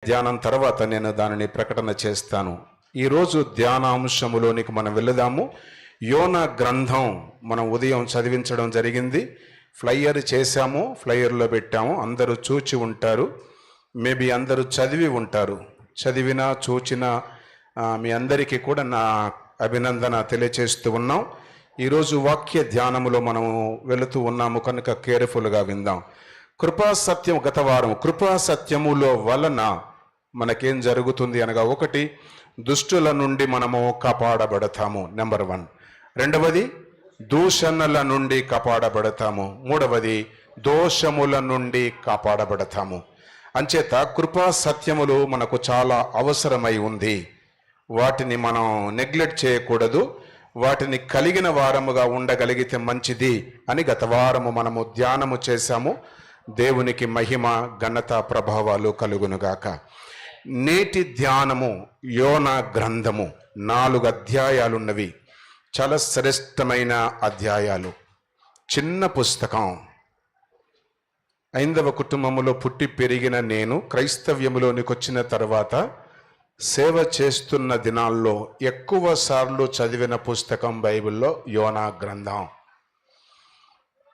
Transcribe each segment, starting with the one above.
ధ్యానం తర్వాత నేను దానిని ప్రకటన చేస్తాను. ఈరోజు ధ్యానాంశములోనికి మనం వెళదాము. యోనా గ్రంథం మనం ఉదయం చదివించడం జరిగింది. ఫ్లైయర్ చేశాము, ఫ్లైయర్లో పెట్టాము. అందరూ చూచి ఉంటారు, మేబీ అందరూ చదివి ఉంటారు. చదివినా చూచినా మీ అందరికీ కూడా నా అభినందన తెలియచేస్తూ ఉన్నాం. ఈరోజు వాక్య ధ్యానములో మనము వెళుతూ ఉన్నాము కనుక కేర్ఫుల్గా విందాం. కృపాసత్యం గత వారం కృపాసత్యములో వలన మనకేం జరుగుతుంది అనగా, ఒకటి, దుష్టుల నుండి మనము కాపాడబడతాము, నెంబర్ 1. రెండవది, దూషణల నుండి కాపాడబడతాము. మూడవది, దోషముల నుండి కాపాడబడతాము. అంచేత కృపా సత్యములు మనకు చాలా అవసరమై ఉంది. వాటిని మనం నెగ్లెక్ట్ చేయకూడదు. వాటిని కలిగిన వారముగా ఉండగలిగితే మంచిది అని గత వారము మనము ధ్యానము చేశాము. దేవునికి మహిమ, ఘనత, ప్రభావాలు కలుగునుగాక. నేటి ధ్యానము యోనా గ్రంథము 4 అధ్యాయాలున్నవి. చాలా శ్రేష్టమైన అధ్యాయాలు. చిన్న పుస్తకం. ఐందవ కుటుంబములో పుట్టి పెరిగిన నేను క్రైస్తవ్యములోనికి వచ్చిన తర్వాత సేవ చేస్తున్న దినాల్లో ఎక్కువ సార్లు చదివిన పుస్తకం బైబిల్లో యోనా గ్రంథం.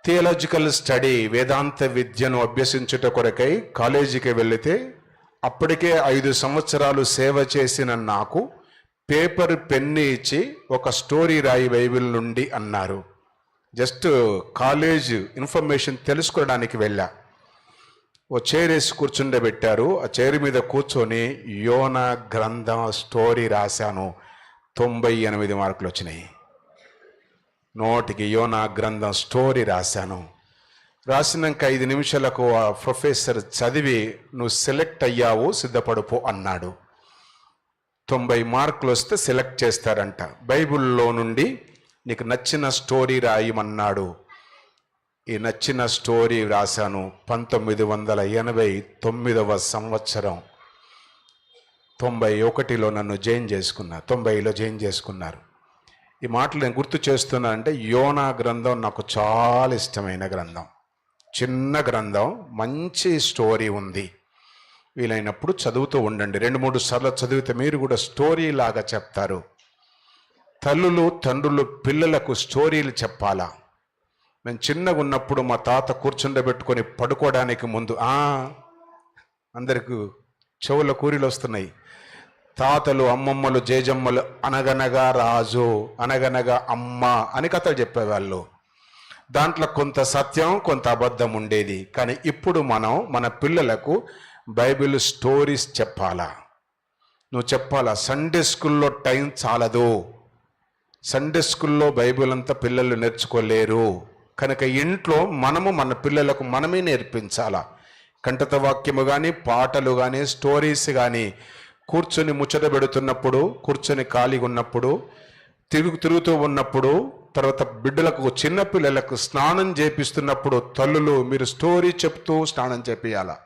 థియాలజికల్ స్టడీ, వేదాంత విద్యను అభ్యసించుట కొరకై కాలేజీకి వెళితే అప్పటికే 5 సంవత్సరాలు సేవ చేసిన నాకు పేపర్ పెన్ను ఇచ్చి ఒక స్టోరీ రాయి బైబిల్ నుండి అన్నారు. జస్ట్ కాలేజ్ ఇన్ఫర్మేషన్ తెలుసుకోవడానికి వెళ్ళా. ఓ చైర్ వేసి కూర్చుండబెట్టారు. ఆ చైర్ మీద కూర్చొని యోనా గ్రంథం స్టోరీ రాశాను. 98 మార్కులు వచ్చినాయి. నోటికి యోనా గ్రంథం స్టోరీ రాశాను. రాసినాక 5 నిమిషాలకు ఆ ప్రొఫెసర్ చదివి, నువ్వు సెలెక్ట్ అయ్యావు, సిద్ధపడుపో అన్నాడు. 90 మార్కులు వస్తే సెలెక్ట్ చేస్తారంట. బైబిల్లో నుండి నీకు నచ్చిన స్టోరీ రాయమన్నాడు. ఈ నచ్చిన స్టోరీ రాశాను. 1989వ సంవత్సరం 91లో నన్ను జాయిన్ చేసుకున్నారు. 90లో జాయిన్ చేసుకున్నారు. ఈ మాటలు నేను గుర్తు చేస్తున్నా అంటే, యోనా గ్రంథం నాకు చాలా ఇష్టమైన గ్రంథం. చిన్న గ్రంథం, మంచి స్టోరీ ఉంది. వీలైనప్పుడు చదువుతూ ఉండండి. 2-3 సార్లు చదివితే మీరు కూడా స్టోరీ లాగా చెప్తారు. తల్లులు తండ్రులు పిల్లలకు స్టోరీలు చెప్పాలా? మేము చిన్నగా ఉన్నప్పుడు మా తాత కూర్చుండబెట్టుకొని పడుకోవడానికి ముందు అందరికి చెవుల కూరీలు వస్తున్నాయి. తాతలు, అమ్మమ్మలు, జేజమ్మలు అనగనగా రాజు, అనగనగా అమ్మ అని కథలు చెప్పేవాళ్ళు. దాంట్లో కొంత సత్యం, కొంత అబద్ధం ఉండేది. కానీ ఇప్పుడు మనం మన పిల్లలకు బైబిల్ స్టోరీస్ చెప్పాలా? నువ్వు చెప్పాలా? సండే స్కూల్లో టైం చాలదు. సండే స్కూల్లో బైబిల్ అంతా పిల్లలు నేర్చుకోలేరు. కనుక ఇంట్లో మనము మన పిల్లలకు మనమే నేర్పించాలా. కంఠత వాక్యము కానీ, పాటలు కానీ, స్టోరీస్ కానీ, కూర్చొని ముచ్చట పెడుతున్నప్పుడు, కూర్చొని ఖాళీగా ఉన్నప్పుడు, తిరుగుతూ ఉన్నప్పుడు, తర్వాత బిడ్డలకు, చిన్నపిల్లలకు స్నానం చేపిస్తున్నప్పుడు తల్లులు మీరు స్టోరీ చెప్తూ స్నానం చేపియాలా.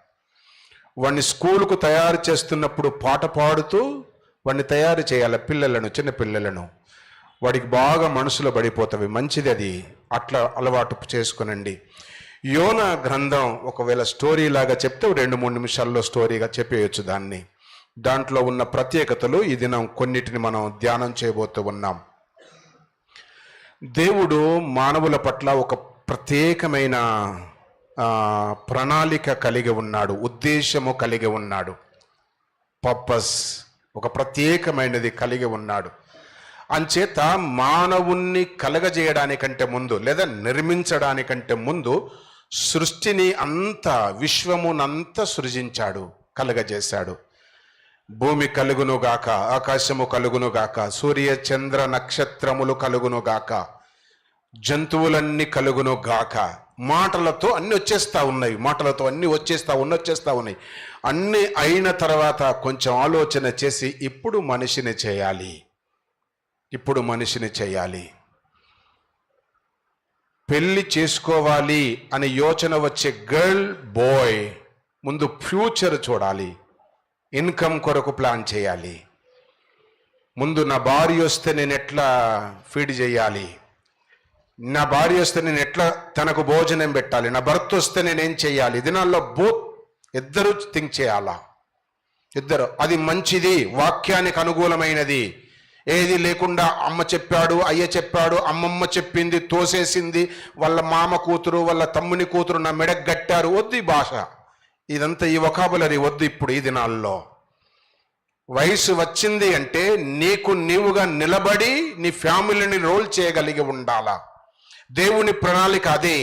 వాడిని స్కూలుకు తయారు చేస్తున్నప్పుడు పాట పాడుతూ వాడిని తయారు చేయాలి. పిల్లలను, చిన్న పిల్లలను. వాడికి బాగా మనసులో పడిపోతావి. మంచిది అది. అట్లా అలవాటు చేసుకునండి. యోనా గ్రంథం ఒకవేళ స్టోరీ లాగా చెప్తే 2-3 నిమిషాల్లో స్టోరీగా చెప్పేయచ్చు దాన్ని. దాంట్లో ఉన్న ప్రత్యేకతలు ఈ దినం కొన్నిటిని మనం ధ్యానం చేయబోతూ ఉన్నాం. దేవుడు మానవుల పట్ల ఒక ప్రత్యేకమైన ప్రణాళిక కలిగి ఉన్నాడు, ఉద్దేశము కలిగి ఉన్నాడు. పర్పస్ ఒక ప్రత్యేకమైనది కలిగి ఉన్నాడు. అంచేత మానవుణ్ణి కలగజేయడానికంటే ముందు, లేదా నిర్మించడానికంటే ముందు సృష్టిని అంతా, విశ్వమునంతా సృజించాడు, కలగజేశాడు. భూమి కలుగునుగాక, ఆకాశము కలుగునుగాక, సూర్య చంద్ర నక్షత్రములు కలుగునుగాక, జంతువులన్నీ కలుగునుగాక. మాటలతో అన్ని వచ్చేస్తా ఉన్నాయి. మాటలతో అన్ని వచ్చేస్తా ఉన్నాయి. అన్ని అయిన తర్వాత కొంచెం ఆలోచన చేసి ఇప్పుడు మనిషిని చేయాలి, పెళ్లి చేసుకోవాలి అనే యోచన వచ్చే గర్ల్, బాయ్ ముందు ఫ్యూచర్ చూడాలి. ఇన్కమ్ కొరకు ప్లాన్ చేయాలి. ముందు నా భార్య వస్తే నేను ఎట్లా ఫీడ్ చేయాలి, నా భార్య వస్తే నేను ఎట్లా తనకు భోజనం పెట్టాలి, నా భర్త వస్తే నేనేం చేయాలి. దినాల్లో బోత్ ఇద్దరు థింక్ చేయాలా. ఇద్దరు. అది మంచిది, వాక్యానికి అనుకూలమైనది. ఏది లేకుండా అమ్మ చెప్పాడు, అయ్య చెప్పాడు, అమ్మమ్మ చెప్పింది, తోసేసింది, వాళ్ళ మామ కూతురు వాళ్ళ తమ్ముని కూతురు నా మెడకు గట్టారు, వద్దు ఈ భాష, ఇదంతా ఈ వొకాబులరీ వద్దు ఇప్పుడు ఈ దినాల్లో. వయసు వచ్చింది అంటే నీకు నీవుగా నిలబడి నీ ఫ్యామిలీని రోల్ చేయగలిగి ఉండాలా. దేవుని ప్రణాళిక అదే.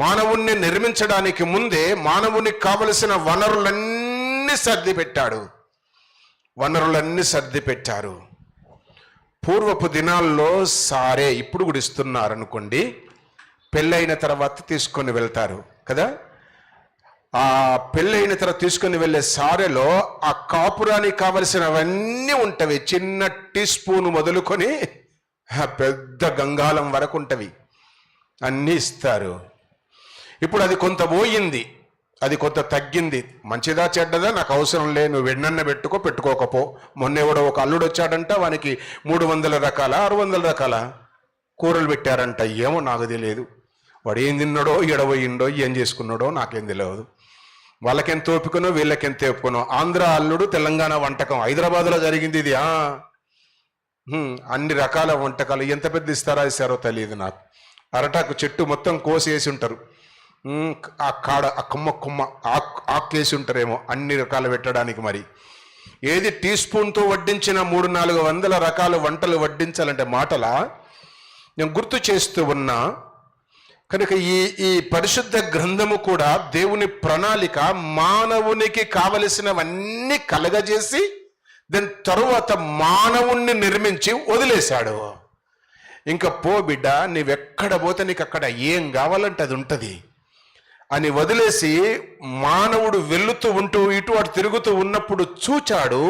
మానవుణ్ణి నిర్మించడానికి ముందే మానవునికి కావలసిన వనరులన్నీ సర్ది పెట్టారు. పూర్వపు దినాల్లో సారే ఇప్పుడు కూడా ఇస్తున్నారు అనుకోండి, పెళ్ళైన తర్వాత తీసుకొని వెళ్తారు కదా. ఆ పెళ్ళైన తర్వాత తీసుకొని వెళ్ళే సారెలో ఆ కాపురానికి కావలసినవన్నీ ఉంటవి. చిన్న టీ స్పూన్ మొదలుకొని పెద్ద గంగాళం వరకు ఉంటవి, అన్నీ ఇస్తారు. ఇప్పుడు అది కొంత పోయింది, అది కొంత తగ్గింది. మంచిదా చెడ్డదా నాకు అవసరం లేదు, నువ్వు వెన్నన్న పెట్టుకోకపో. మొన్న ఎవడో ఒక అల్లుడు వచ్చాడంట, వానికి 300 రకాల 600 రకాల కూరలు పెట్టారంట. ఏమో నాకు తెలియదు, వాడు ఏం తిన్నాడో ఎడబోయిండో ఏం చేసుకున్నాడో నాకేం తెలియదు. వాళ్ళకెంత ఓపికనో వీళ్ళకెంత ఓపికనో. ఆంధ్ర అల్లుడు తెలంగాణ వంటకం, హైదరాబాద్లో జరిగింది ఇది. అన్ని రకాల వంటకాలు ఎంత పెద్ద ఇస్తారో తెలియదు నాకు. అరటాకు చెట్టు మొత్తం కోసేసి ఉంటారు, ఆ కాడ ఆ కొమ్మ ఆకేసి ఉంటారేమో అన్ని రకాలు పెట్టడానికి. మరి ఏది టీ స్పూన్తో వడ్డించిన 300-400 రకాల వంటలు వడ్డించాలంటే మాటలా? నేను గుర్తు చేస్తూ ఉన్నా కనుక ఈ పరిశుద్ధ గ్రంథము కూడా దేవుని ప్రణాళిక, మానవునికి కావలసినవన్నీ కలగజేసి దాని తరువాత మానవుణ్ణి నిర్మించి వదిలేశాడు. ఇంకా పో బిడ్డ, నీవెక్కడ పోతే నీకు అక్కడ ఏం కావాలంటే అది ఉంటుంది అని వదిలేసి మానవుడు వెళుతూ ఉంటూ ఇటు అటు తిరుగుతూ ఉన్నప్పుడు చూచాడు,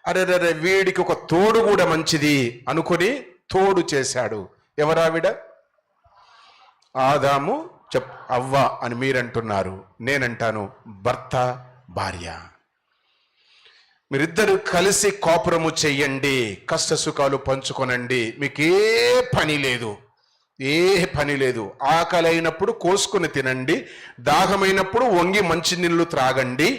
అరే వీడికి ఒక తోడు కూడా మంచిది అనుకుని తోడు చేశాడు. ఎవరావిడ? ఆదాము అవ్వ అని మీరంటున్నారు, నేనంటాను భర్త భార్య. మీరిద్దరు కలిసి కాపురము చెయ్యండి, కష్ట సుఖాలు పంచుకొనండి. మీకే పని లేదు. ఆకలి అయినప్పుడు కోసుకుని తినండి, దాహమైనప్పుడు వంగి మంచినీళ్ళు త్రాగండి,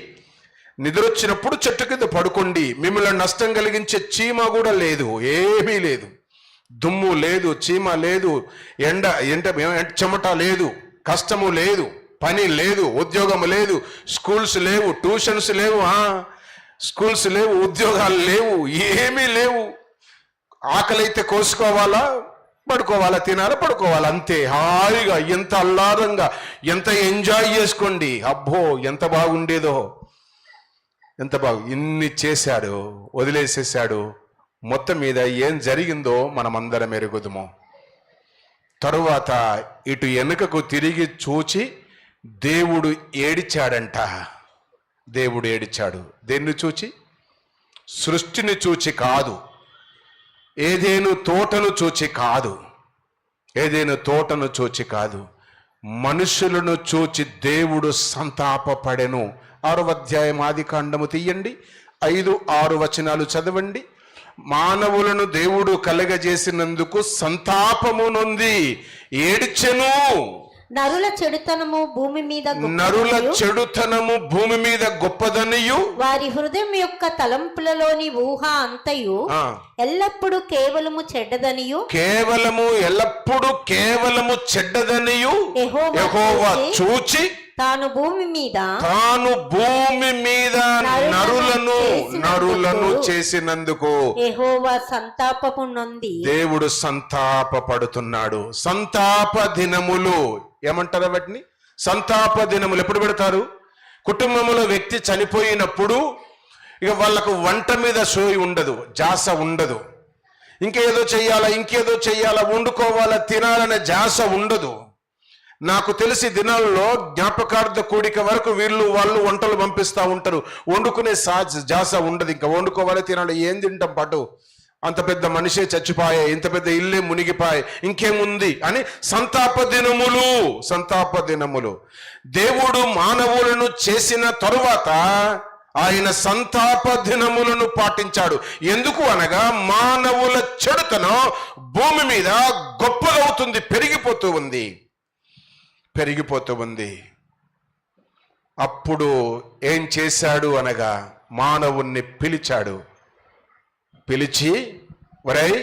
నిద్రొచ్చినప్పుడు చెట్టు కింద పడుకోండి. మిమ్మల్ని నష్టం కలిగించే చీమ కూడా లేదు, ఏమీ లేదు. దుమ్ము లేదు, చీమ లేదు, ఎండ చెమట లేదు, కష్టము లేదు, పని లేదు, ఉద్యోగం లేదు, స్కూల్స్ లేవు, ట్యూషన్స్ లేవు, స్కూల్స్ లేవు, ఉద్యోగాలు లేవు, ఏమీ లేవు. ఆకలి అయితే కోసుకోవాలా, పడుకోవాలా, తినాలా, పడుకోవాలా, అంతే హాయిగా. ఎంత ఆహ్లాదంగా, ఎంత ఎంజాయ్ చేసుకోండి. అబ్బో ఎంత బాగుండేదో, ఎంత ఇన్ని చేశాడు, వదిలేసేసాడు. మొత్తం మీద ఏం జరిగిందో మనమందరం ఎరుగుదుము. తరువాత ఇటు వెనుకకు తిరిగి చూచి దేవుడు ఏడిచాడంట. దేవుడు ఏడిచాడు. దేన్ని చూచి? సృష్టిని చూచి కాదు, ఏదేను తోటను చూచి కాదు, మనుషులను చూచి దేవుడు సంతాపపడెను. 6వ అధ్యాయం ఆదికాండము తీయండి, 5-6 వచనాలు చదవండి. మానవులను దేవుడు కలగజేసినందుకు సంతాపము నొంది ఏడ్చెను. నరుల చెడుతనము భూమి మీద గొప్పదనియు వారి హృదయం యొక్క తలంపులలోని ఊహ అంతయు ఎల్లప్పుడు కేవలము చెడ్డదనియు యెహోవా చూచి తాను భూమి మీద నరులను చేసినందుకు యెహోవా సంతాపము నొంది దేవుడు సంతాపపడుతున్నాడు. సంతాప దినములు ఏమంటారు వాటిని? సంతాప దినములు ఎప్పుడు పెడతారు? కుటుంబంలో వ్యక్తి చనిపోయినప్పుడు ఇక వాళ్ళకు వంట మీద సోయి ఉండదు, జాస ఉండదు. ఇంకేదో చెయ్యాలా, వండుకోవాలా, తినాలనే జాస ఉండదు. నాకు తెలిసి దినాల్లో జ్ఞాపకార్థ కూడిక వరకు వాళ్ళు వంటలు పంపిస్తూ ఉంటారు, వండుకునే జాస ఉండదు. ఇంకా వండుకోవాలి, తినాలి, ఏం తింటాం పాటు, అంత పెద్ద మనిషే చచ్చిపోయే, ఇంత పెద్ద ఇల్లే మునిగిపోయే, ఇంకేముంది అని సంతాప దినములు. దేవుడు మానవులను చేసిన తరువాత ఆయన సంతాప దినములను పాటించాడు. ఎందుకు అనగా మానవుల చెడుతనం భూమి మీద గొప్పగవుతుంది, పెరిగిపోతూ ఉంది. అప్పుడు ఏం చేశాడు అనగా మానవుణ్ణి పిలిచాడు. పిలిచి, ఒరేయ్,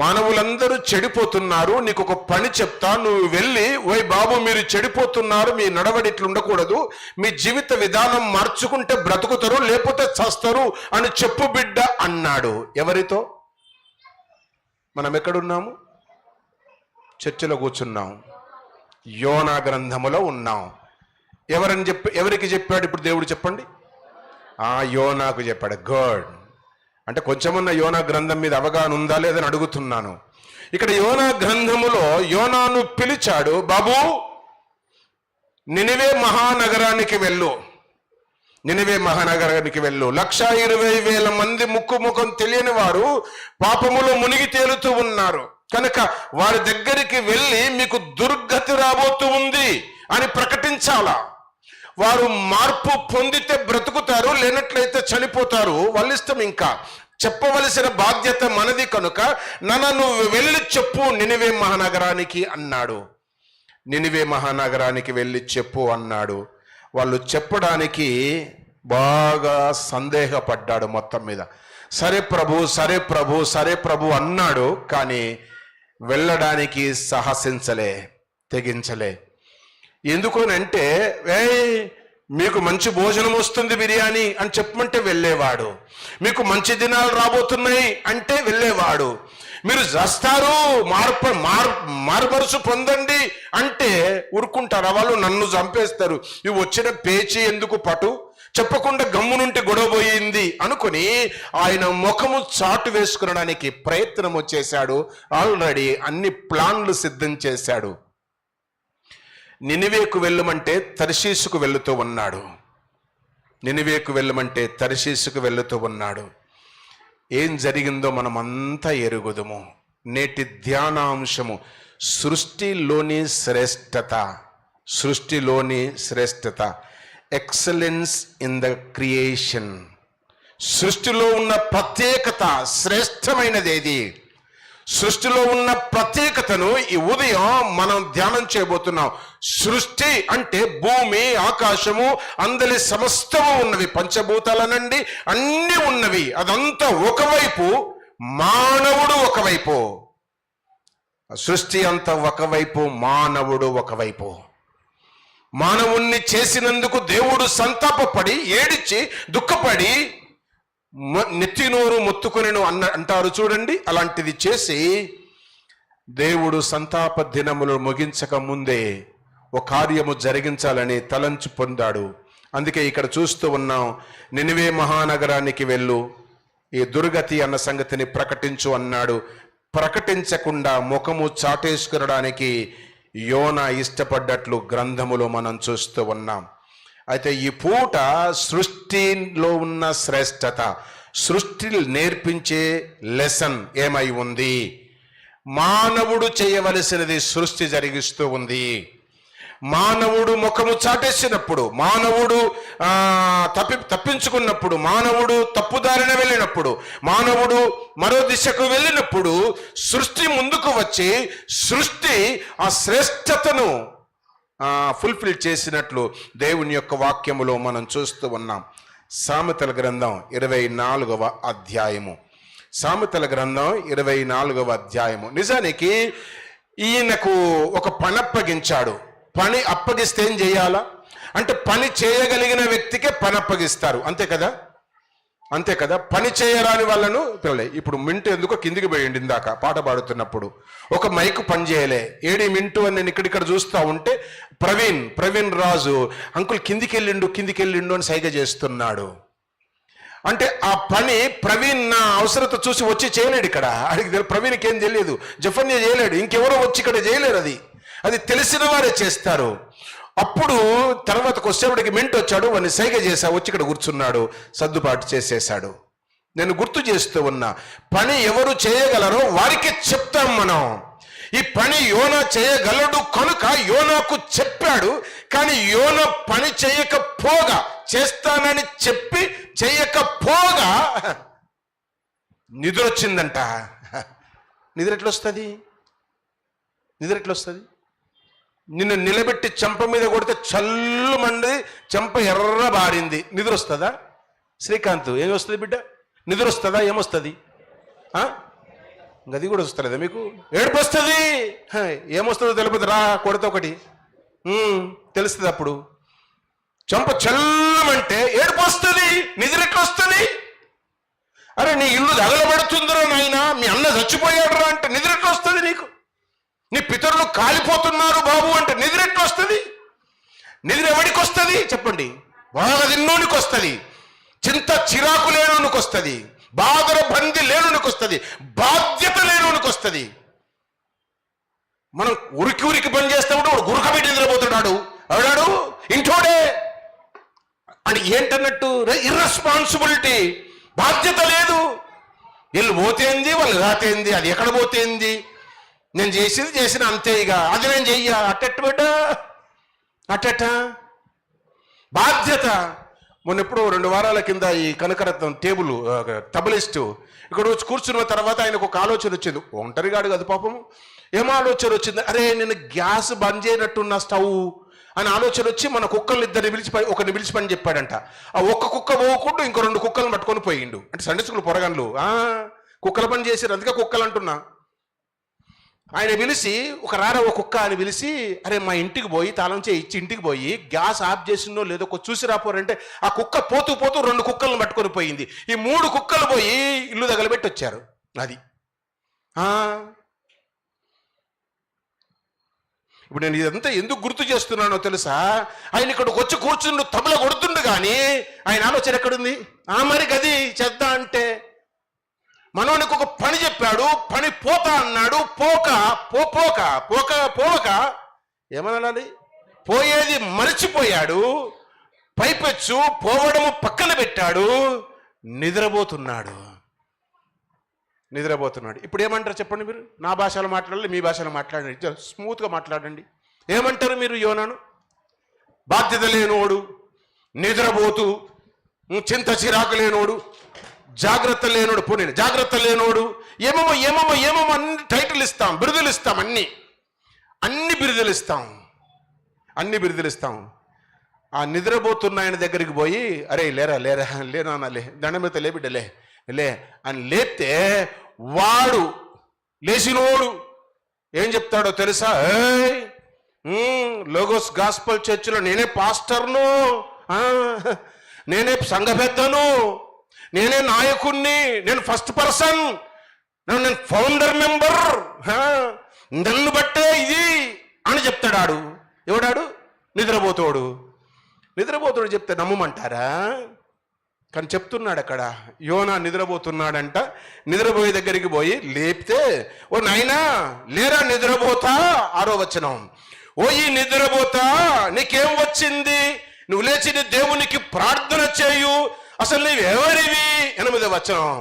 మానవులందరూ చెడిపోతున్నారు, నీకు ఒక పని చెప్తా, నువ్వు వెళ్ళి, ఓయ్ బాబు మీరు చెడిపోతున్నారు, మీ నడవడి ఇట్లా ఉండకూడదు, మీ జీవిత విధానం మార్చుకుంటే బ్రతుకుతారు, లేకపోతే చస్తారు అని చెప్పు బిడ్డ అన్నాడు. ఎవరితో? మనం ఎక్కడున్నాము? చర్చిలో కూర్చున్నాం, యోనా గ్రంథములో ఉన్నాం. ఎవరికి చెప్పాడు ఇప్పుడు దేవుడు? చెప్పండి. యోనాకు చెప్పాడు. గుడ్. అంటే కొంచెమన్నా యోనా గ్రంథం మీద అవగాహన ఉందా లేదని అడుగుతున్నాను. ఇక్కడ యోనా గ్రంథములో యోనాను పిలిచాడు, బాబు నినివే మహానగరానికి వెళ్ళు, నినివే మహానగరానికి వెళ్ళు. 120,000 మంది ముఖం తెలియని వారు పాపములో మునిగి తేలుతూ ఉన్నారు కనుక వారి దగ్గరికి వెళ్ళి మీకు దుర్గతి రాబోతూ ఉంది అని ప్రకటించాలా. వారు మార్పు పొందితే బ్రతుకుతారు, లేనట్లయితే చనిపోతారు, వాళ్ళ ఇష్టం. ఇంకా చెప్పవలసిన బాధ్యత మనది కనుక నువ్వు వెళ్ళి చెప్పు నినివే మహానగరానికి అన్నాడు. నినివే మహానగరానికి వెళ్ళి చెప్పు అన్నాడు. వాళ్ళు చెప్పడానికి బాగా సందేహపడ్డాడు మొత్తం మీద. సరే ప్రభు, సరే ప్రభు, సరే ప్రభు అన్నాడు, కానీ వెళ్ళడానికి సాహసించలే, తెగించలే. ఎందుకనంటే మీకు మంచి భోజనం వస్తుంది, బిర్యానీ అని చెప్పమంటే వెళ్ళేవాడు. మీకు మంచి దినాలు రాబోతున్నాయి అంటే వెళ్ళేవాడు. మీరు చేస్తారు, మార్పరుసు పొందండి అంటే ఊరుకుంటారా? వాళ్ళు నన్ను చంపేస్తారు, ఇవి వచ్చిన పేచి ఎందుకు పటు, చెప్పకుండా గమ్మునుంటే గొడవ పోయింది అనుకుని ఆయన ముఖము చాటు వేసుకునడానికి ప్రయత్నము చేశాడు. ఆల్రెడీ అన్ని ప్లాన్లు సిద్ధం చేశాడు. నినివేకు వెళ్ళమంటే తర్షీసుకు వెళుతూ ఉన్నాడు. నినివేకు వెళ్ళమంటే తర్షీసుకు వెళుతూ ఉన్నాడు. ఏం జరిగిందో మనం అంతా ఎరుగుదుము. నేటి ధ్యానాంశము సృష్టిలోని శ్రేష్టత. సృష్టిలోని శ్రేష్టత, ఎక్సలెన్స్ ఇన్ ద క్రియేషన్. సృష్టిలో ఉన్న ప్రత్యేకత, శ్రేష్టమైనది ఏది? సృష్టిలో ఉన్న ప్రత్యేకతను ఈ ఉదయం మనం ధ్యానం చేయబోతున్నాం. సృష్టి అంటే భూమి, ఆకాశము, అందరి సమస్తము ఉన్నవి, పంచభూతాలనండి అన్నీ ఉన్నవి. అదంతా ఒకవైపు, మానవుడు ఒకవైపు. సృష్టి అంతా ఒకవైపు, మానవుడు ఒకవైపు. మానవుణ్ణి చేసినందుకు దేవుడు సంతాపపడి, ఏడిచి, దుఃఖపడి, నెత్తినోరు మొత్తుకొనెను అంటారు చూడండి. అలాంటిది చేసి దేవుడు సంతాప దినములు ముగించక ముందే ఒక కార్యము జరిగించాలని తలంచి పొందాడు. అందుకే ఇక్కడ చూస్తూ ఉన్నాం, నినివే మహానగరానికి వెళ్ళు, ఈ దుర్గతి అన్న సంగతిని ప్రకటించు అన్నాడు. ప్రకటించకుండా ముఖము చాటేసుకునడానికి యోనా ఇష్టపడ్డట్లు గ్రంథములో మనం చూస్తూ ఉన్నాం. అయితే ఈ పూట సృష్టిలో ఉన్న శ్రేష్టత, సృష్టి నేర్పించే లెసన్ ఏమై ఉంది? మానవుడు చేయవలసినది సృష్టి జరిగిస్తూ ఉంది. మానవుడు ముఖము చాటేసినప్పుడు, మానవుడు తప్పించుకున్నప్పుడు, మానవుడు తప్పుదారిన వెళ్ళినప్పుడు, మానవుడు మరో దిశకు వెళ్ళినప్పుడు సృష్టి ముందుకు వచ్చి సృష్టి ఆ శ్రేష్టతను ఫుల్ఫిల్ చేసినట్లు దేవుని యొక్క వాక్యములో మనం చూస్తూ ఉన్నాం. సామెతల గ్రంథం 24వ అధ్యాయము. సామెతల గ్రంథం 24వ అధ్యాయము. నిజానికి ఈయనకు ఒక పని అప్పగించాడు. పని అప్పగిస్తే ఏం చేయాలా అంటే, పని చేయగలిగిన వ్యక్తికే పని అప్పగిస్తారు, అంతే కదా? అంతే కదా? పని చేయరాని వాళ్ళను పిల్లలే. ఇప్పుడు మింటు ఎందుకో కిందికి పోయింది ఇందాక పాట పాడుతున్నప్పుడు. ఒక మైకు పని చేయలే. ఏడి మింటు అని నేను ఇక్కడిక్కడ చూస్తూ ఉంటే ప్రవీణ్ రాజు అంకుల్ కిందికి వెళ్ళిండు అని సైగ చేస్తున్నాడు. అంటే ఆ పని ప్రవీణ్ నా అవసరత చూసి వచ్చి చేయలేడు. ఇక్కడ అడిగి ప్రవీణ్కి ఏం తెలియదు, జఫన్య చేయలేడు, ఇంకెవరో వచ్చి ఇక్కడ చేయలేరు. అది తెలిసిన వారే చేస్తారు. అప్పుడు తర్వాతకు వచ్చేవాడికి మింట్ వచ్చాడు, వాడిని సైగ చేశా, వచ్చి ఇక్కడ కూర్చున్నాడు, సర్దుబాటు చేసేశాడు. నేను గుర్తు చేస్తూ ఉన్నా, పని ఎవరు చేయగలరో వారికే చెప్తాం మనం. ఈ పని యోనా చేయగలడు కనుక యోనాకు చెప్పాడు. కానీ యోనా పని చేయకపోగా, చేస్తానని చెప్పి చేయకపోగా నిద్ర వచ్చిందంట. నిద్ర ఎట్లొస్తుంది? నిన్ను నిలబెట్టి చెంప మీద కొడితే చల్లు మండి చెంప ఎర్ర బారింది, నిద్ర వస్తుందా? శ్రీకాంత్ ఏం వస్తుంది బిడ్డ? నిద్ర వస్తుందా? ఏమొస్తుంది? గది కూడా వస్తలేదా మీకు? ఏడుపు వస్తుంది. ఏమొస్తుందో తెలియదు, రా కొడత ఒకటి తెలుస్తుంది. అప్పుడు చంప చల్లమంటే ఏడుపు వస్తుంది. నిద్ర ఎట్లా వస్తుంది? అరే నీ ఇల్లు తగలబడుతుందిరా నాయన, మీ అన్న చచ్చిపోయాడు రా అంటే నిద్ర ఎట్లా వస్తుంది నీకు? నీ పితరులు కాలిపోతున్నారు బాబు అంటే నిద్ర ఎట్లా వస్తుంది? నిద్ర ఎవరికి వస్తుంది చెప్పండి? బాగా తిన్నోనికి వస్తుంది, చింత చిరాకు లేనోనికి వస్తుంది, బాధల బంది లేనోనికి వస్తుంది, బాధ్యత లేనోనికి వస్తుంది. మనం ఉరికి ఉరికి పని చేస్తామంటే వాడు గురకబెట్టి నిద్రపోతున్నాడు. ఎవడాడు? ఇంటోడే. అని ఏంటన్నట్టు? ఇర్రెస్పాన్సిబిలిటీ, బాధ్యత లేదు. వీళ్ళు పోతేంది, వాళ్ళు రాతేంది, అది ఎక్కడ పోతేంది, నేను చేసిన అంతే, ఇక అది నేను చెయ్య అట్టెట్టు బిడ్డ అట్టెట్ట బాధ్యత. మొన్న ఎప్పుడో 2 వారాల కింద ఈ కనకరత్నం టేబుల్ తబలిస్టు ఇక్కడ వచ్చి కూర్చున్న తర్వాత ఆయనకు ఒక ఆలోచన వచ్చింది. ఒంటరిగాడు కదా పాపం. ఏం ఆలోచన వచ్చింది? అరే నేను గ్యాస్ బంద్ చేయనట్టున్న స్టవ్ అని ఆలోచన వచ్చి మన కుక్కల్ని ఒకరిని పిలిచి పని చెప్పాడంట. ఆ ఒక్క కుక్క పోకుండా ఇంకో 2 కుక్కలను పట్టుకొని పోయిండు. అంటే సండే స్కూల్ పొరగన్లు కుక్కల పని చేసారు, అందుకే కుక్కలు అంటున్నా. ఆయన పిలిచి ఒక కుక్క అని పిలిచి, అరే మా ఇంటికి పోయి తాళం ఇచ్చి ఇంటికి పోయి గ్యాస్ ఆఫ్ చేసిందో లేదో చూసి రాపోరంటే ఆ కుక్క పోతూ 2 కుక్కలను పట్టుకొని పోయింది. ఈ 3 కుక్కలు పోయి ఇల్లు తగలబెట్టి వచ్చారు. అది ఇప్పుడు నేను ఇదంతా ఎందుకు గుర్తు చేస్తున్నానో తెలుసా? ఆయన ఇక్కడికి వచ్చి కూర్చుండు తబల కొడుతుండు, కానీ ఆయన ఆలోచన ఎక్కడుంది? మరి గది చేద్దా అంటే మనోనికి ఒక పని చెప్పాడు, పని పోతా అన్నాడు, పోక ఏమనాలి, పోయేది మర్చిపోయాడు. పైపెచ్చు పోవడము పక్కన పెట్టాడు, నిద్రపోతున్నాడు. ఇప్పుడు ఏమంటారు చెప్పండి మీరు? నా భాషలో మాట్లాడాలి, మీ భాషలో మాట్లాడండి, స్మూత్గా మాట్లాడండి. ఏమంటారు మీరు యోనాను? బాధ్యత లేనోడు, నిద్రపోతూ, చింత చిరాకు లేనోడు, జాగ్రత్త లేనోడు, పోనీ జాగ్రత్త లేనోడు, ఏమేమో అన్ని టైటిల్ ఇస్తాం, బిరుదులు ఇస్తాం, అన్ని బిరుదులు ఇస్తాం. ఆ నిద్రపోతున్న ఆయన దగ్గరికి పోయి, అరే లేనా దండం మీద లేబిడ్డలే లే అని లేపితే వాడు లేచినోడు ఏం చెప్తాడో తెలుసా? లోగోస్ గాస్పల్ చర్చిలో నేనే పాస్టర్ను, నేనే సంఘ పెద్దను, నేనే నాయకుణ్ణి, నేను ఫస్ట్ పర్సన్, నేను ఫౌండర్ మెంబర్, నన్ను బట్టే ఇది అని చెప్తాడు. ఎవడాడు? నిద్రపోతాడు చెప్తే నమ్మమంటారా? కానీ చెప్తున్నాడు అక్కడ, యోనా నిద్రపోతున్నాడంట. నిద్రపోయే దగ్గరికి పోయి లేపితే, ఓ నాయనా లేరా నిద్రపోతా, 6వ వచనం, ఓ ఈ నిద్రపోతా నీకేం వచ్చింది? నువ్వు లేచి నీ దేవునికి ప్రార్థన చేయు, అసలు నీవు ఎవరివి? 8వ వచనం,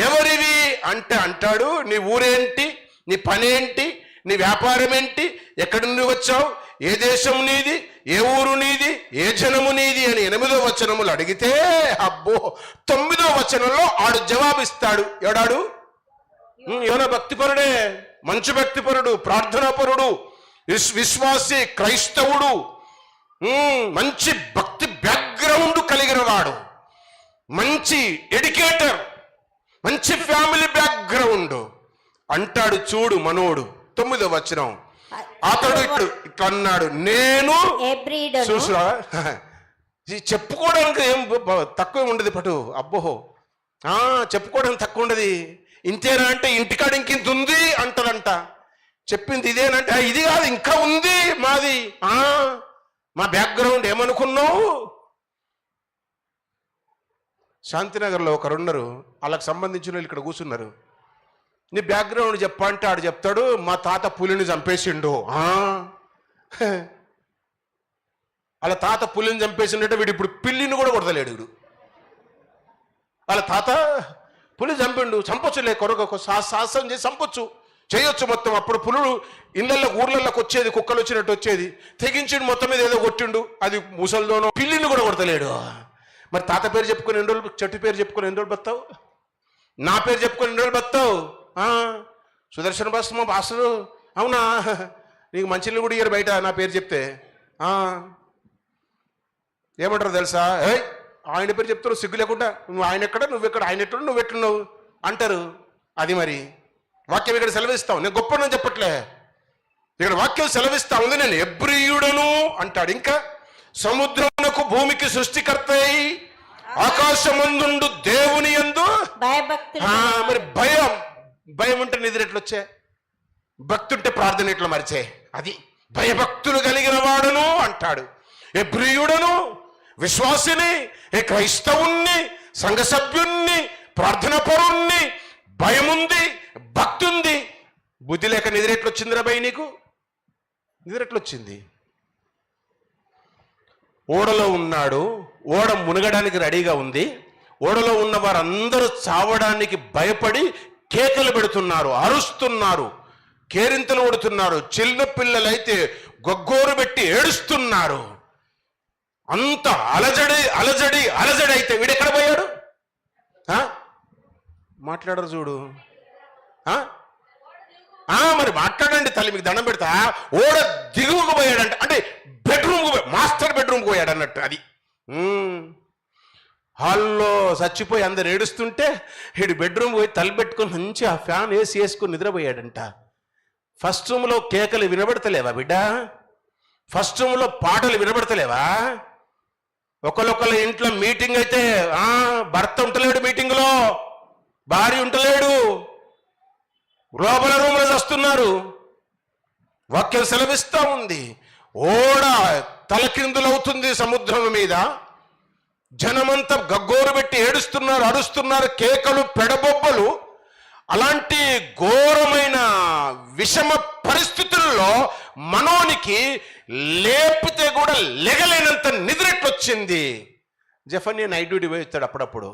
ఎవరివి అంటే అంటాడు, నీ ఊరేంటి, నీ పనేంటి, నీ వ్యాపారం ఏంటి, ఎక్కడి నుండి వచ్చావు, ఏ దేశం నీది, ఏ ఊరు నీది, ఏ జనము నీది అని 8వ వచనములు అడిగితే, అబ్బో 9వ వచనంలో ఆడు జవాబిస్తాడు. ఎవడాడు? యోనా భక్తిపరుడే, మంచి భక్తిపరుడు, ప్రార్థనాపరుడు, విశ్వాసి, క్రైస్తవుడు, మంచి భక్తి బ్యాక్గ్రౌండ్ కలిగిన వాడు, మంచి ఎడ్యుకేటర్, మంచి ఫ్యామిలీ బ్యాక్గ్రౌండ్ అంటాడు. చూడు మనోడు 9వ వచనం, అతడు ఇట్లా అన్నాడు, నేను చూసా చెప్పుకోవడానికి ఏం తక్కువ ఉండదు పటు, అబ్బో చెప్పుకోవడానికి తక్కువ ఉండదు. ఇంతేనా అంటే ఇంటికాడ ఇంకింత ఉంది అంటారంట. చెప్పింది ఇదేనంటే ఇది కాదు ఇంకా ఉంది మాది, మా బ్యాక్గ్రౌండ్ ఏమనుకున్నావు? శాంతినగర్లో ఒకరున్నారు, వాళ్ళకి సంబంధించిన వాళ్ళు ఇక్కడ కూర్చున్నారు. నీ బ్యాక్గ్రౌండ్ చెప్పంటే ఆడు చెప్తాడు, మా తాత పులిని చంపేసిండు. వాళ్ళ తాత పులిని చంపేసిండే, వీడు ఇప్పుడు పిల్లిని కూడా కొడతలేడు. వీడు వాళ్ళ తాత పులి చంపిండు, చంపొచ్చులే, సాహసం చేసి చంపొచ్చు, చేయొచ్చు మొత్తం. అప్పుడు పులుడు ఊర్లలోకి వచ్చేది, కుక్కలు వచ్చినట్టు వచ్చేది, తెగించిండు మొత్తం మీద ఏదో కొట్టిండు, అది ముసల్దోనో. పిల్లిని కూడా కొడతలేడు. మరి తాత పేరు చెప్పుకొని 2 రోజులు, చెట్టు పేరు చెప్పుకొని 2 రోజులు బతావు, నా పేరు చెప్పుకొని 2 రోజులు బతావు. సుదర్శన భాస్మ భాస్కరు, అవునా? నీకు మంచిళ్ళు కూడా ఇయ్యరు బయట నా పేరు చెప్తే. ఏమంటారు తెలుసా? ఆయన పేరు చెప్తారు సిగ్గు లేకుండా, నువ్వు ఆయన ఎక్కడ నువ్వెక్కడ, ఆయన ఎట్లా నువ్వు ఎట్లున్నావు అంటారు. అది మరి వాక్యం ఇక్కడ సెలవిస్తావు. నేను గొప్పనని చెప్పట్లే, ఇక్కడ వాక్యం సెలవిస్తా ఉంది. నేను ఎబ్రియుడను అంటాడు. ఇంకా సముద్రమునకు భూమికి సృష్టికర్త అయి ఆకాశమందుండు దేవుని యందు భయభక్తులు. మరి భయం ఉంటే నిద్ర ఎట్లొచ్చే, భక్తి ఉంటే ప్రార్థన ఎట్లా మరిచే. అది భయభక్తులు కలిగిన వాడును అంటాడు. ఎబ్రియుడను, విశ్వాసిని, క్రైస్తవుణ్ణి, సంఘ సభ్యుణ్ణి, ప్రార్థన పరుణ్ణి, భయముంది, భక్తి ఉంది. బుద్ధి లేక నిద్ర ఎట్లొచ్చిందిరా భయ నీకు? నిద్ర ఎట్లొచ్చింది? ఓడలో ఉన్నాడు, ఓడ మునగడానికి రెడీగా ఉంది. ఓడలో ఉన్న వారందరూ చావడానికి భయపడి కేకలు పెడుతున్నారు, అరుస్తున్నారు, కేరింతలు కొడుతున్నారు. చిన్న పిల్లలైతే గొగ్గోరు పెట్టి ఏడుస్తున్నారు. అంత అలజడి అలజడి అలజడి అయితే వీడెక్కడ పోయాడు? మాట్లాడరు చూడు. మరి మాట్లాడండి తల్లి, మీకు దండం పెడతా. ఓడ దిగువకు పోయాడంట, అంటే బెడ్రూమ్కు, మాస్టర్ బెడ్రూమ్కి పోయాడు అన్నట్టు. అది హాల్లో చచ్చిపోయి అందరు ఏడుస్తుంటే వీడు బెడ్రూమ్ పోయి తల పెట్టుకొని మంచి ఆ ఫ్యాన్ వేసుకొని నిద్రపోయాడంట. ఫస్ట్ రూమ్లో కేకలు వినబడతలేవా బిడ్డ? ఫస్ట్ రూమ్లో పాటలు వినబడతలేవా? ఒకళ్ళొకళ్ళ ఇంట్లో మీటింగ్ అయితే భర్త ఉంటలేడు, మీటింగ్లో భార్య ఉంటలేడు, లోపల రూమ్లో వస్తున్నారు. వాక్యం సెలవిస్తా ఉంది. ఓడ తలకిందులవుతుంది సముద్రం మీద. జనమంతా గగ్గోరు పెట్టి ఏడుస్తున్నారు, అరుస్తున్నారు, కేకలు, పెడబొబ్బలు. అలాంటి ఘోరమైన విషమ పరిస్థితుల్లో మనోనికి లేపితే కూడా లెగలేనంత నిద్రెట్లొచ్చింది. జఫన్యా నైట్ డ్యూటీ పోయి వచ్చాడు అప్పుడప్పుడు.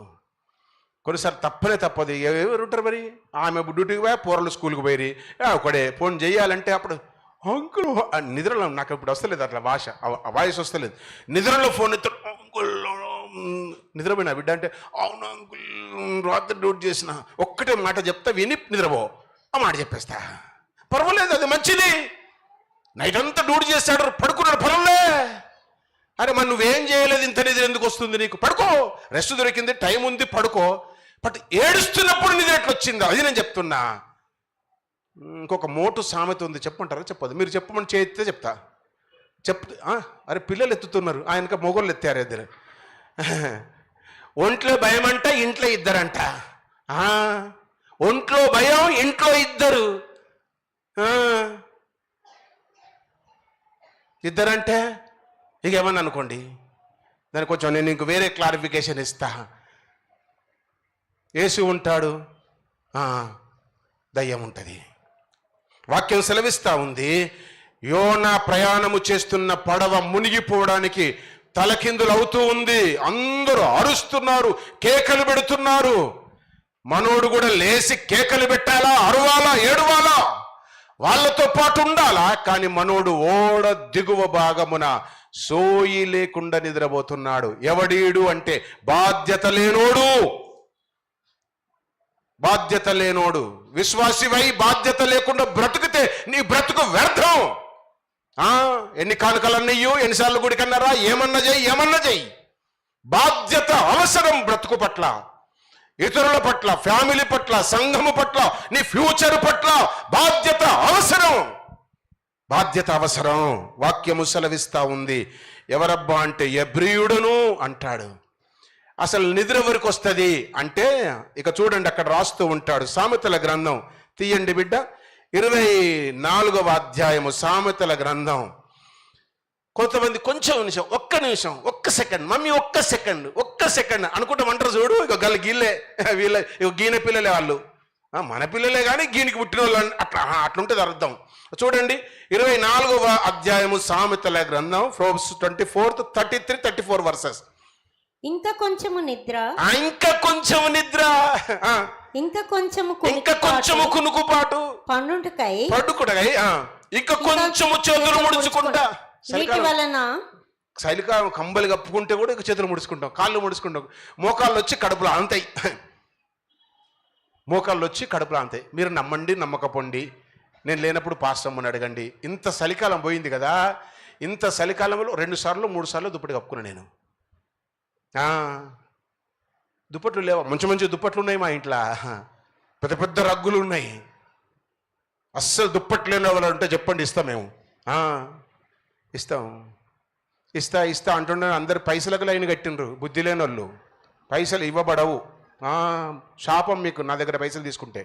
కొన్నిసార్లు తప్పదు. ఎవరు ఉంటారు మరి? ఆమె డ్యూటీకి పోయా, పోరలు స్కూల్కి పోయి ఒకడే ఫోన్ చేయాలంటే అప్పుడు అంకుల్ నిద్రలో, నాకు ఇప్పుడు వస్తలేదు అట్లా భాష, ఆ వాయిస్ వస్తలేదు. నిద్రలో ఫోన్ ఎత్తాడు, అంకుల్ నిద్రపోయినా బిడ్డ అంటే, అవును అంకుల్ రాత్రి డ్యూటీ చేసిన, ఒక్కటే మాట చెప్తా విని నిద్రపో, ఆ మాట చెప్పేస్తా. పర్వాలేదు, అది మంచిది. నైట్ అంతా డ్యూటీ చేస్తాడు, పడుకున్నాడు, పర్వాలే. అరే మరి నువ్వేం చేయలేదు, ఇంత నిద్ర ఎందుకు వస్తుంది నీకు? పడుకో, రెస్ట్ దొరికింది, టైం ఉంది, పడుకో. బట్ ఏడుస్తున్నప్పుడు నిద్ర ఎట్లా వచ్చిందో అది నేను చెప్తున్నా. ఇంకొక మోటు సామెత ఉంది, చెప్పమంటారా? చెప్పదు, మీరు చెప్పమని చేస్తే చెప్తా. అరే పిల్లలు ఎత్తుతున్నారు, ఆయనక మొగోళ్ళు ఎత్తారు ఇద్దరు. ఒంట్లో భయం అంట, ఇంట్లో ఇద్దరంట. ఒంట్లో భయం, ఇంట్లో ఇద్దరు. ఇద్దరంటే ఇక ఏమన్నా అనుకోండి, దానికి కొంచెం నేను ఇంక వేరే క్లారిఫికేషన్ ఇస్తా. యేసు ఉంటాడు, దయ్యం ఉంటుంది. వాక్యం సెలవిస్తా ఉంది. యోనా ప్రయాణము చేస్తున్న పడవ మునిగిపోవడానికి తలకిందులు అవుతూ ఉంది. అందరూ అరుస్తున్నారు, కేకలు పెడుతున్నారు. మనోడు కూడా లేచి కేకలు పెట్టాలా, అరవాలా, ఏడవాలా, వాళ్ళతో పాటు ఉండాలా. కానీ మనోడు ఓడ దిగువ భాగమున సోయి లేకుండా నిద్రపోతున్నాడు. ఎవడీడు అంటే బాధ్యత లేనోడు. బాధ్యత లేనోడు. విశ్వాసివై బాధ్యత లేకుండా బ్రతుకుతే నీ బ్రతుకు వ్యర్థం. ఎన్ని కానుకలన్నయ్యో, ఎన్నిసార్లు గుడికన్నారా, ఏమన్నా చెయ్యి. బాధ్యత అవసరం. బ్రతుకు పట్ల, ఇతరుల పట్ల, ఫ్యామిలీ పట్ల, సంఘము పట్ల, నీ ఫ్యూచర్ పట్ల బాధ్యత అవసరం. బాధ్యత అవసరం. వాక్యము సెలవిస్తా ఉంది. ఎవరబ్బా అంటే ఎబ్రియుడును అంటాడు. అసలు నిద్ర వరకు వస్తుంది అంటే ఇక చూడండి, అక్కడ రాస్తూ ఉంటాడు. సామెతల గ్రంథం తీయండి బిడ్డ, 24వ అధ్యాయము సామెతల గ్రంథం. కొంతమంది కొంచెం నిమిషం, ఒక్క సెకండ్ మమ్మీ, ఒక్క సెకండ్ అనుకుంటామంటారు చూడు. ఇక గీళ్ళే వీళ్ళే, ఇక గీన పిల్లలే వాళ్ళు, మన పిల్లలే కానీ గీనికి పుట్టిన వాళ్ళు అట్లుంటుంది అర్థం. చూడండి 24వ అధ్యాయము సామెతల గ్రంథం, Proverbs 24, 33, 34 వర్సెస్. ఇంకా కొంచెము నిద్ర, ఇంకా కొంచెము నిద్ర, ఇంకా కొంచెము కునుకుపాటు, పండుటకై ఇంకా కొంచెము చేతులు ముడుచుకుంటా. వీటి వలన చలికాలం కంబలు కప్పుకుంటే కూడా ఇక చేతులు ముడుచుకుంటాం, కాళ్ళు ముడుచుకుంటాం, మోకాళ్ళు వచ్చి కడుపులో అంతాయి. మీరు నమ్మండి నమ్మకపోండి, నేను లేనప్పుడు పాస్టమ్మని అడగండి. ఇంత చలికాలం పోయింది కదా, ఇంత చలికాలంలో 2 సార్లు 3 సార్లు దుప్పటి కప్పుకున్నా నేను. దుప్పట్లు లేవా? మంచి మంచి దుప్పట్లు ఉన్నాయి మా ఇంట్లో, పెద్ద పెద్ద రగ్గులు ఉన్నాయి. అస్సలు దుప్పట్లు లేని వాళ్ళు ఉంటే చెప్పండి, ఇస్తాం మేము. ఇస్తాం ఇస్తా ఇస్తా అంటుండే అందరు పైసలకు లైన్ కట్టిండ్రు. బుద్ధి లేని వాళ్ళు పైసలు ఇవ్వబడవు. శాపం మీకు నా దగ్గర పైసలు తీసుకుంటే.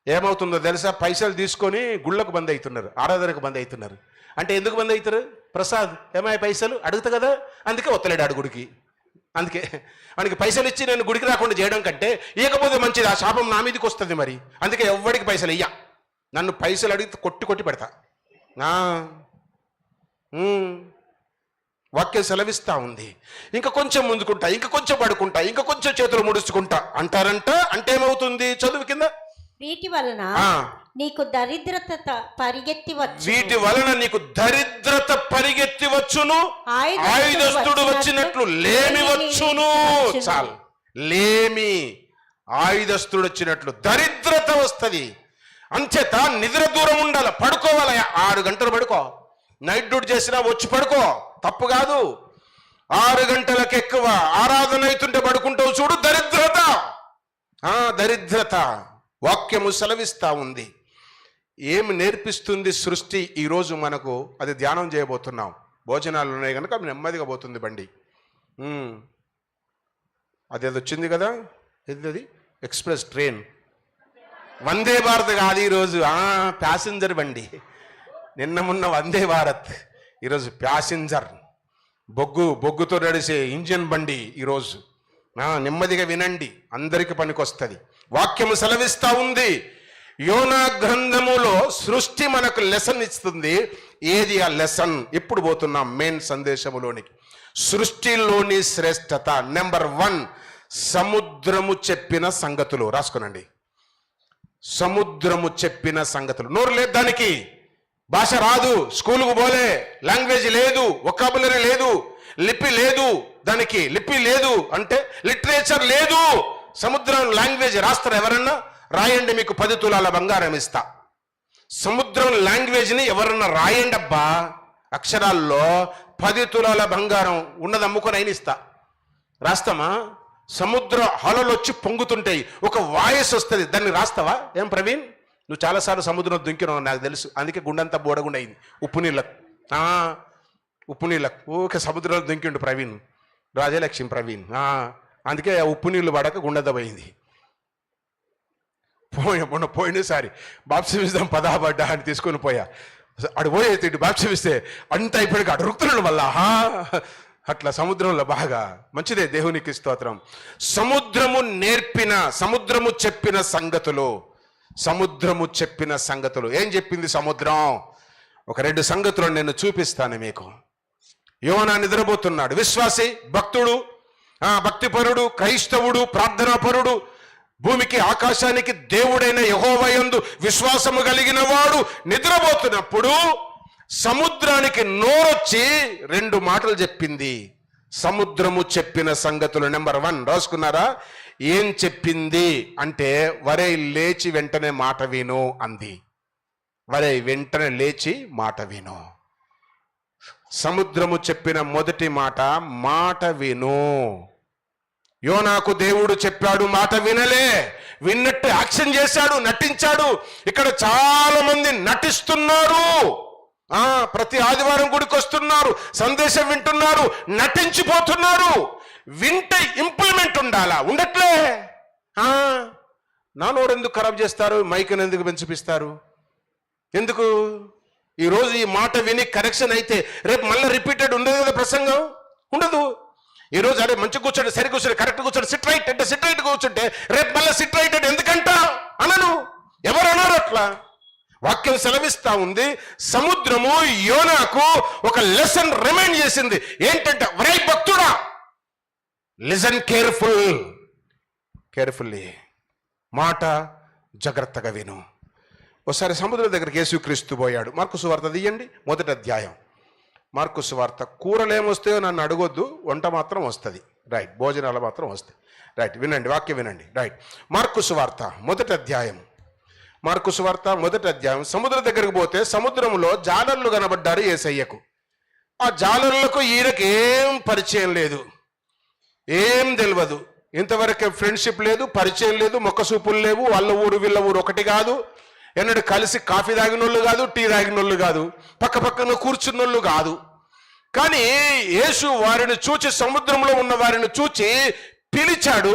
ఏమవుతుందో తెలుసా? పైసలు తీసుకొని గుళ్ళకు బంద్ అవుతున్నారు, ఆరాధనకు బంద్ అవుతున్నారు. అంటే ఎందుకు బంద్ అవుతారు? ప్రసాద్ ఏమాయి పైసలు అడుగుతా కదా, అందుకే వత్తలేడు ఆడు గుడికి. అందుకే వానికి పైసలు ఇచ్చి నేను గుడికి రాకుండా చేయడం కంటే ఇవ్వకపోతే మంచిది. ఆ శాపం నా మీదకి వస్తుంది మరి. అందుకే ఎవ్వడికి పైసలు ఇయ్యా. నన్ను పైసలు అడిగితే కొట్టి కొట్టి పెడతా. వాక్యం సెలవిస్తా ఉంది. ఇంకా కొంచెం ముందుకుంటా, ఇంకా కొంచెం పడుకుంటా, ఇంకా కొంచెం చేతులు ముడుచుకుంటా అంటారంట. అంటే ఏమవుతుంది? చదువు కింద. వీటి వలన నీకు దరిద్రత పరిగెత్తివచ్చు. వీటి వలన నీకు దరిద్రత పరిగెత్తివచ్చును, ఆయుధస్తుడు వచ్చినట్లు లేమి వచ్చును. చాలు, లేమి ఆయుధస్తుడు వచ్చినట్లు దరిద్రత వస్తుంది. అంచేత నిద్ర దూరం ఉండాలి, పడుకోవాలి. 6 గంటలు పడుకో. నైట్ డ్యూటీ చేసినా వచ్చి పడుకో, తప్పు కాదు. 6 గంటలకు ఎక్కువ ఆరాధన అవుతుంటే పడుకుంటావు చూడు, దరిద్రత. దరిద్రత వాక్యము సెలవిస్తా ఉంది. ఏమి నేర్పిస్తుంది సృష్టి ఈరోజు మనకు, అది ధ్యానం చేయబోతున్నాం. భోజనాలు ఉన్నాయి కనుక అవి నెమ్మదిగా పోతుంది బండి. అదేదో వచ్చింది కదా, అది ఎక్స్ప్రెస్ ట్రైన్, వందే భారత్ కాదు ఈరోజు, ప్యాసింజర్ బండి. నిన్న మొన్న వందే భారత్, ఈరోజు ప్యాసింజర్, బొగ్గుతో నడిచే ఇంజిన్ బండి ఈరోజు. నెమ్మదిగా వినండి, అందరికి పనికొస్తుంది. వాక్యము సెలవిస్తా ఉంది. యోనా గ్రంథములో సృష్టి మనకు లెసన్ ఇస్తుంది. ఏది ఆ లెసన్? ఇప్పుడు పోతున్నాం మెయిన్ సందేశములోనికి. సృష్టిలోని శ్రేష్టత. నెంబర్ 1, సముద్రము చెప్పిన సంగతులు. రాసుకోనండి, సముద్రము చెప్పిన సంగతులు. నోరు లేదు దానికి, భాష రాదు, స్కూలుకు పోలే, లాంగ్వేజ్ లేదు, వొకాబులరీ లేదు, లిపి లేదు, దానికి లిపి లేదు అంటే లిటరేచర్ లేదు. సముద్రం లాంగ్వేజ్ రాస్తారు ఎవరన్నా? రాయండి, మీకు 10 తులాల బంగారం ఇస్తా. సముద్రం లాంగ్వేజ్ని ఎవరన్నా రాయండి అబ్బా, అక్షరాల్లో 10 తులాల బంగారం ఉన్నది అమ్ముకొని అయిన ఇస్తా. రాస్తామా? సముద్ర అలలు వచ్చి పొంగుతుంటాయి, ఒక వాయిస్ వస్తుంది, దాన్ని రాస్తావా? ఏం ప్రవీణ్, నువ్వు చాలాసార్లు సముద్రం దుంకినావు నాకు తెలుసు, అందుకే గుండంతా బోడగుండ అయింది. ఉప్పు నీళ్ళకు ఊకే సముద్రంలో దుంకిండు ప్రవీణ్, రాజలక్ష్మి ప్రవీణ్. అందుకే ఉప్పు నీళ్ళు పడక గుండె పోయింది. పోయినసారి బాప్సమిస్తాం పదాబడ్డా అని తీసుకొని పోయా. అడు పోయే తిండి బాప్సమిస్తే అంత అయిపోయాక అడుగుతున్నాడు మళ్ళా. అట్లా సముద్రంలో బాగా మంచిదే, దేవునికి స్తోత్రం. సముద్రము చెప్పిన సంగతులు. సముద్రము చెప్పిన సంగతులు. ఏం చెప్పింది సముద్రం? ఒక 2 సంగతులను నేను చూపిస్తాను మీకు. యోనా నిద్రపోతున్నాడు, విశ్వాసి, భక్తుడు, భక్తిపరుడు, క్రైస్తవుడు, ప్రార్థనాపరుడు, భూమికి ఆకాశానికి దేవుడైన యెహోవా యందు విశ్వాసము కలిగిన వాడు నిద్రపోతున్నప్పుడు సముద్రానికి నోరొచ్చి 2 మాటలు చెప్పింది. సముద్రము చెప్పిన సంగతులు. నెంబర్ 1 రాసుకున్నారా? ఏం చెప్పింది అంటే, వరే లేచి వెంటనే మాట విను అంది. వరే వెంటనే లేచి మాట విను. సముద్రము చెప్పిన మొదటి మాట విను. యోనాకు దేవుడు చెప్పాడు, మాట వినలే. విన్నట్టు యాక్షన్ చేశాడు, నటించాడు. ఇక్కడ చాలా మంది నటిస్తున్నారు. ప్రతి ఆదివారం గుడికి వస్తున్నారు, సందేశం వింటున్నారు, నటించిపోతున్నారు. వింటే ఇంప్లిమెంట్ ఉండాలా? ఉండట్లే. నా నోరు ఎందుకు ఖరాబ్ చేస్తారు? మైక్ని ఎందుకు పెంచిపిస్తారు? ఎందుకు? ఈరోజు ఈ మాట విని కరెక్షన్ అయితే రేపు మళ్ళీ రిపీటెడ్ ఉండదు కదా, ప్రసంగం ఉండదు. ఈరోజు అదే మంచి కూర్చోండి, సరి కూర్చోండి, కరెక్ట్ కూర్చోండి, సిట్ రైట్ అంటే సిట్ రైట్ కూర్చుంటే రేపు మళ్ళీ సిట్ రైట్ అంటే ఎందుకంట అనను. ఎవరు అన్నారు అట్లా? వాక్యం సెలవిస్తా ఉంది. సముద్రము యోనాకు ఒక లెసన్ రిమైండ్ చేసింది. ఏంటంటే, వరై భక్తుడా, లిజన్ కేర్ఫుల్లీ, మాట జాగ్రత్తగా విను. ఒకసారి సముద్రం దగ్గరికి యేసుక్రీస్తు పోయాడు. మార్కు సువార్త తీయండి, 1వ అధ్యాయం. మార్కు సువార్త. కూరలేమొస్తాయో నన్ను అడగొద్దు, వంట మాత్రం వస్తుంది. రైట్, భోజనాలు మాత్రం వస్తాయి. రైట్, వినండి, వాక్యం వినండి. రైట్, మార్కు సువార్త 1వ అధ్యాయం. మార్కు సువార్త 1వ అధ్యాయం. సముద్రం దగ్గరికి పోతే సముద్రంలో జాలర్లు కనబడ్డారు యేసయ్యకు. ఆ జాలర్లకు ఈయనకి ఏం పరిచయం లేదు. ఏం తెలియదు, ఇంతవరకు ఫ్రెండ్షిప్ లేదు, పరిచయం లేదు, మొక్క సూపులు లేవు, వాళ్ళ ఊరు వీళ్ళ ఊరు ఒకటి కాదు, ఎన్నడూ కలిసి కాఫీ తాగినోళ్ళు కాదు, టీ తాగినోళ్ళు కాదు, పక్క పక్కన కూర్చున్నోళ్ళు కాదు. కానీ యేసు వారిని చూచి, సముద్రంలో ఉన్న వారిని చూచి పిలిచాడు,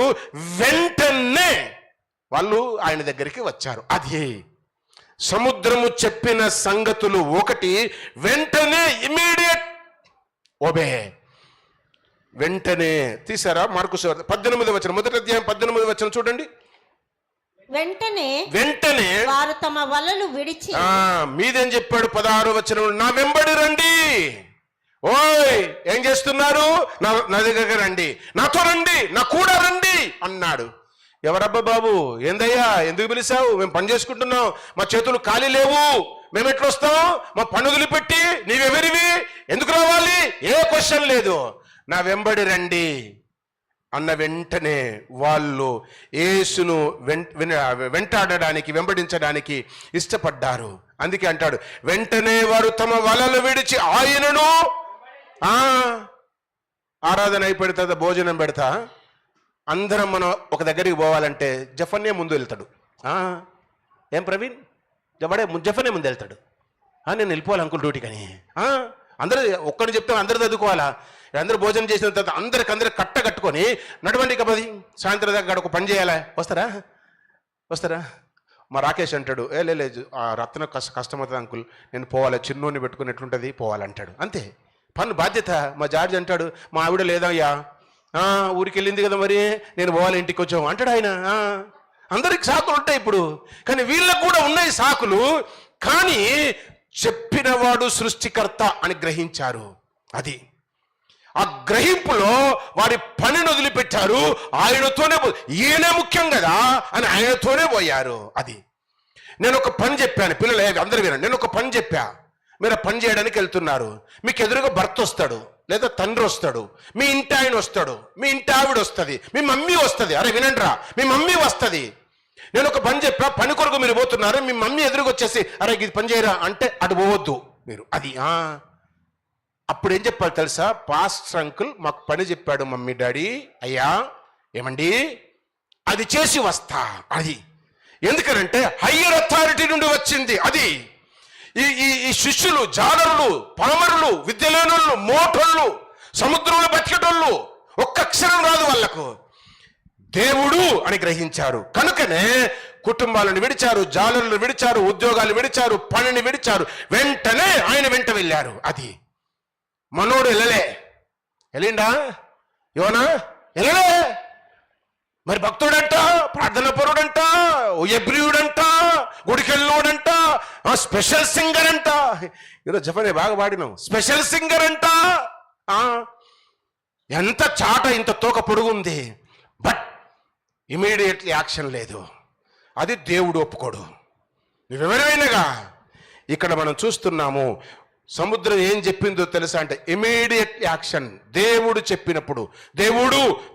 వెంటనే వాళ్ళు ఆయన దగ్గరికి వచ్చారు. అది సముద్రము చెప్పిన సంగతులు ఒకటి, వెంటనే ఇమీడియట్ ఓబే, వెంటనే. తీసారా మార్కు 18వ వచనం, మొదటి అధ్యాయం 18వ వచనం చూడండి. వెంటనే వారు తమ వలలు విడిచి, మీదేం చెప్పాడు 16వ వచనం, నా వెంబడి రండి. ఓయ్ ఏం చేస్తున్నారు, నా దగ్గర రండి, నాతో రండి, నా కూడా రండి అన్నాడు. ఎవరబ్బా బాబు, ఏందయ్యా, ఎందుకు పిలిచావు? మేము పని చేసుకుంటున్నాం, మా చేతులు ఖాళీ లేవు, మేము ఎట్లా వస్తాం? మా పనుగులు పెట్టి నీవెవరివి, ఎందుకు రావాలి? ఏ క్వశ్చన్ లేదు, నా వెంబడి రండి అన్న వెంటనే వాళ్ళు యేసును వెంటాడడానికి, వెంబడించడానికి ఇష్టపడ్డారు. అందుకే అంటాడు, వెంటనే వారు తమ వలలు విడిచి ఆయనను. ఆరాధన అయిపోయిన తర్వాత భోజనం పెడతా, అందరం మనం ఒక దగ్గరికి పోవాలంటే జఫన్నే ముందు వెళ్తాడు. ఏం ప్రవీణ్, జఫనే ముందు వెళ్తాడు. నేను వెళ్ళిపోవాలి అంకుల్ డ్యూటీ కానీ. అందరూ ఒక్కడిని చెప్తే అందరూ చదువుకోవాలా? అందరూ భోజనం చేసిన తర్వాత అందరు కట్ట కట్టుకొని నడవండి కబది, సాయంత్రం దాకా ఒక పని చేయాలా, వస్తారా? మా రాకేష్ అంటాడు, లేదు ఆ రత్న కష్టమవుతుంది అంకుల్, నేను పోవాలి, చిన్నోని పెట్టుకుని ఎట్లుంటుంది పోవాలంటాడు. అంతే పన్ను బాధ్యత. మా జార్జ్ అంటాడు, మా ఆవిడ లేదయ్యా, ఊరికి వెళ్ళింది కదా మరి, నేను పోవాలి ఇంటికి వచ్చాము అంటాడు ఆయన. అందరికి సాకులు ఉంటాయి ఇప్పుడు, కానీ వీళ్ళకు కూడా ఉన్నాయి సాకులు. కానీ చెప్పినవాడు సృష్టికర్త అని గ్రహించారు. అది ఆ గ్రహింపులో వారి పనిని వదిలిపెట్టారు. ఆయనతోనే, ఈయనే ముఖ్యం కదా అని ఆయనతోనే పోయారు. అది నేను ఒక పని చెప్పాను, పిల్లలు అందరూ వినండి, నేను ఒక పని చెప్పా, మీరు పని చేయడానికి వెళ్తున్నారు, మీకు ఎదురుగా భర్త వస్తాడు, లేదా తండ్రి వస్తాడు, మీ ఇంటి ఆయన వస్తాడు, మీ ఇంటి ఆవిడ వస్తుంది, మీ మమ్మీ వస్తుంది. అరే వినండిరా, మీ మమ్మీ వస్తుంది. నేను ఒక పని చెప్పా, పని కొరకు మీరు పోతున్నారు, మీ మమ్మీ ఎదురుగా వచ్చేసి అరే ఇది పని చేయరా అంటే అటు పోవద్దు మీరు. అది అప్పుడు ఏం చెప్పాలి తెలుసా? పాస్టర్ అంకుల్ మాకు పని చెప్పాడు మమ్మీ డాడీ, అయ్యా ఏమండి అది చేసి వస్తా. అది ఎందుకనంటే హయ్యర్ అథారిటీ నుండి వచ్చింది. అది ఈ శిష్యులు జాలరులు, పామరులు, విద్యలేనోళ్ళు, మోటోళ్ళు, సముద్రంలో బతికేటోళ్ళు, ఒక్క అక్షరం రాదు వాళ్ళకు, దేవుడు అని గ్రహించారు. కనుకనే కుటుంబాలను విడిచారు, జాలరులను విడిచారు, ఉద్యోగాలు విడిచారు, పనిని విడిచారు, వెంటనే ఆయన వెంట వెళ్ళారు. అది మనోడు వెళ్ళిండా? యోనా వెళ్ళలే. మరి భక్తుడంట, ప్రార్థన పరుడంట, ఎబ్రియుడంట, గుడికెళ్ళోడంట, స్పెషల్ సింగర్ అంట. ఈరోజు జపనే బాగా పాడినాం, స్పెషల్ సింగర్ అంట. ఎంత చాట, ఇంత తోక పొడుగుంది, బట్ ఇమీడియట్లీ యాక్షన్ లేదు. అది దేవుడు ఒప్పుకోడు. నువ్వెవరైనాగా ఇక్కడ మనం చూస్తున్నాము. సముద్రం ఏం చెప్పిందో తెలుసా అంటే ఇమీడియట్ యాక్షన్. దేవుడు చెప్పినప్పుడు,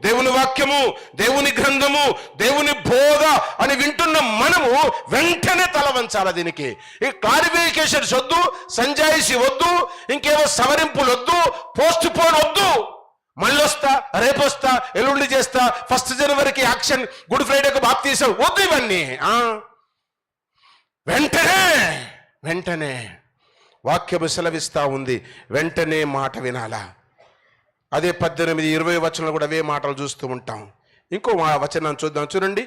దేవుని వాక్యము, దేవుని గ్రంథము, దేవుని బోధ అని వింటున్న మనము వెంటనే తల వంచాలి. దీనికి ఈ క్లారిఫికేషన్స్ వద్దు, సంజాయిషి వద్దు, ఇంకేవో సవరింపులు వద్దు, పోస్ట్ పోన్ వద్దు. మళ్ళీ వస్తా, రేపు వస్తా, ఎల్లుండి చేస్తా, 1 జనవరికి యాక్షన్, గుడ్ ఫ్రైడేకి బాప్తీసం వద్దు. ఇవన్నీ వెంటనే వాక్యము సెలవిస్తా ఉంది, వెంటనే మాట వినాలా. అదే 18, 20 వచనాలు కూడా అవే మాటలు చూస్తూ ఉంటాం. ఇంకో వచనాన్ని చూద్దాం, చూడండి.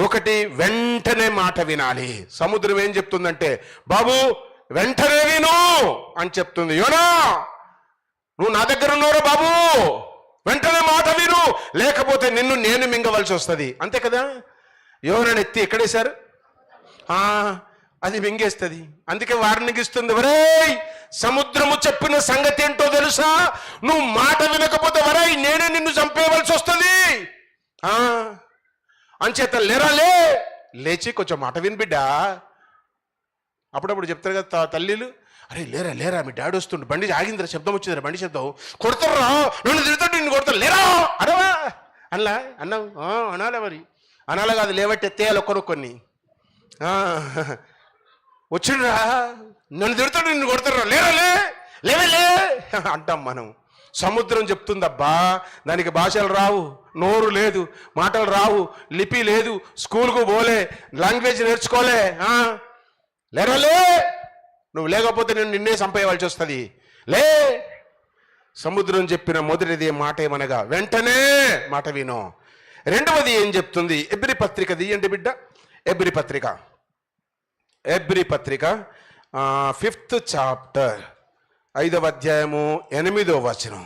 ఒకటి, వెంటనే మాట వినాలి. సముద్రం ఏం చెప్తుందంటే, బాబు వెంటనే విను అని చెప్తుంది. యోనా నువ్వు నా దగ్గర ఉన్నావురా బాబు, వెంటనే మాట విను, లేకపోతే నేను మింగవలసి వస్తుంది. అంతే కదా. యోనాని ఎత్తి ఎక్కడేశారు? అది మింగేస్తుంది. అందుకే వార్నింగ్ ఇస్తుంది, వరేయ్ సముద్రము చెప్పిన సంగతి ఏంటో తెలుసా, నువ్వు మాట వినకపోతే వరేయ్ నేనే నిన్ను చంపేయవలసి వస్తుంది. అంచేత లేచి కొంచెం మాట విని బిడ్డ. అప్పుడప్పుడు చెప్తారు కదా తల్లిలు, అరే లేరా మీ డాడీ వస్తుండు, బండి ఆగిందిరా, శబ్దం వచ్చిందిరా, బండి శబ్దం, కొడతారా, నన్ను తిడతాడు, నిన్ను కొడతారు, లేరా అరవా అన్నావు అనాలే. మరి అనాలే కాదు, లేవట్టి ఎత్తేయాలి ఒక్కరొక్కరిని. వచ్చిండ్రా, నన్ను తిడతాడు, నిన్ను కొడతారా, లేవలే అంటాం మనం. సముద్రం చెప్తుందబ్బా, దానికి భాషలు రావు, నోరు లేదు, మాటలు రావు, లిపి లేదు, స్కూల్కు పోలే, లాంగ్వేజ్ నేర్చుకోలే. లేరలే, నువ్వు లేకపోతే నేను నిన్నే చంపేయవలసి వస్తుంది, లే. సముద్రం చెప్పిన మొదటిది మాట ఏమనగా వెంటనే మాట విను. రెండవది ఏం చెప్తుంది? ఎబ్రి పత్రిక తీయండి బిడ్డ. ఎబ్రి పత్రిక 5th చాప్టర్ 5వ అధ్యాయము 8వ వచనం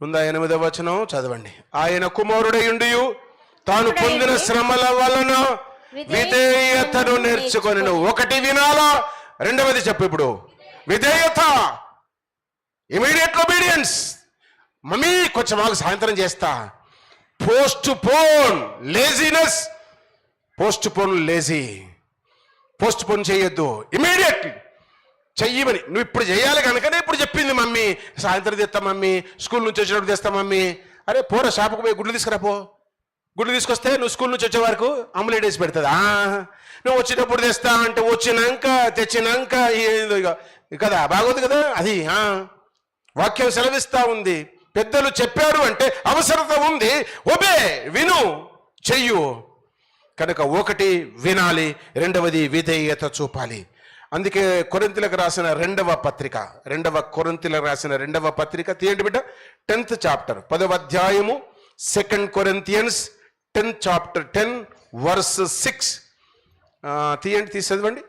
ఉందా? 8వ వచనం చదవండి. ఆయన కుమారుడయుండియు తాను పొందిన శ్రమల వలన విధేయతను నేర్చుకొని. ఒకటి వినాలా, రెండవది చెప్పు ఇప్పుడు. విధేయత, ఇమీడియట్ ఒబీడియన్స్. మమ్మీ కొంచెం మాకు సాయంత్రం చేస్తా. Post phone laziness, post phone చేయొద్దు, ఇమీడియట్లీ చెయ్యమని. నువ్వు ఇప్పుడు చేయాలి కనుకనే ఇప్పుడు చెప్పింది మమ్మీ. సాయంత్రం తెస్తా మమ్మీ, స్కూల్ నుంచి వచ్చినప్పుడు తెస్తా మమ్మీ. అరే పోరా, షాపుకు పోయి గుడ్లు తీసుకురా పో. గుడ్లు తీసుకొస్తే నువ్వు స్కూల్ నుంచి వచ్చే వరకు ఆమ్లెట్ వేసి పెడుతుందా? నువ్వు వచ్చేటప్పుడు తెస్తా అంటే వచ్చినాక తెచ్చినాక కదా, బాగోదు కదా అది. వాక్యం సెలవిస్తా ఉంది, పెద్దలు చెప్పారు అంటే అవసరత ఉంది. ఒబే, విను, చెయ్యు. కనుక ఒకటి వినాలి, రెండవది విధేయత చూపాలి. అందుకే కొరింథీయులకు రాసిన రెండవ పత్రిక తీయండి బిడ్డ. 10th చాప్టర్ 10వ అధ్యాయము 2 Corinthians 10th chapter 10 verse 6 తీయండి, తీసి చదవండి.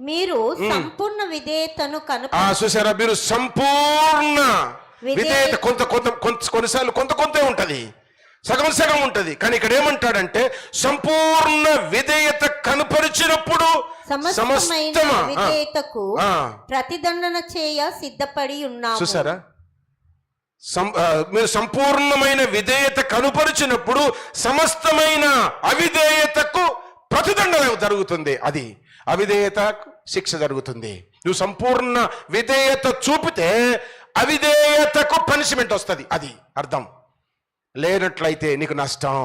మీరు సంపూర్ణ విధేయతను చూసారా? మీరు సంపూర్ణ విధేయత. కొన్నిసార్లు కొంతే ఉంటది, సగం ఉంటది. కానీ ఇక్కడ ఏమంటాడంటే సంపూర్ణ విధేయత కనపరిచినప్పుడు విధేయతకు ప్రతిదండన చేయ సిద్ధపడి ఉన్నారు. చూసారా? మీరు సంపూర్ణమైన విధేయత కనుపరిచినప్పుడు సమస్తమైన అవిధేయతకు ప్రతిదండన జరుగుతుంది. అది అవిధేయత శిక్ష జరుగుతుంది. నువ్వు సంపూర్ణ విధేయత చూపితే అవిధేయతకు పనిష్మెంట్ వస్తుంది, అది అర్థం. లేనట్లయితే నీకు నష్టం.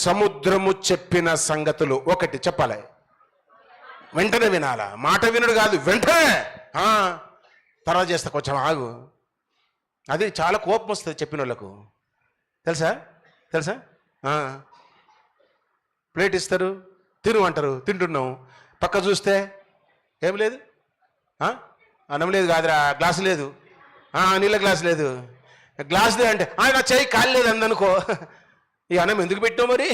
సముద్రము చెప్పిన సంగతులు ఒకటి చెప్పాలి, వెంటనే వినాలా. మాట వినుడు కాదు, వెంటనే. తర్వాత చేస్తా, కొంచెం ఆగు. అది చాలా కోపం వస్తుంది చెప్పిన వాళ్ళకు, తెలుసా? ప్లేట్ ఇస్తారు, తిను అంటారు, తింటున్నాం. పక్క చూస్తే ఏం లేదు, అన్నం లేదు కాదురా, గ్లాసు లేదు, నీళ్ళ గ్లాసు లేదు, గ్లాసుదే అంటే నా చెయ్యి కాలు లేదు అందనుకో. ఈ అన్నం ఎందుకు పెట్టినావు మరి?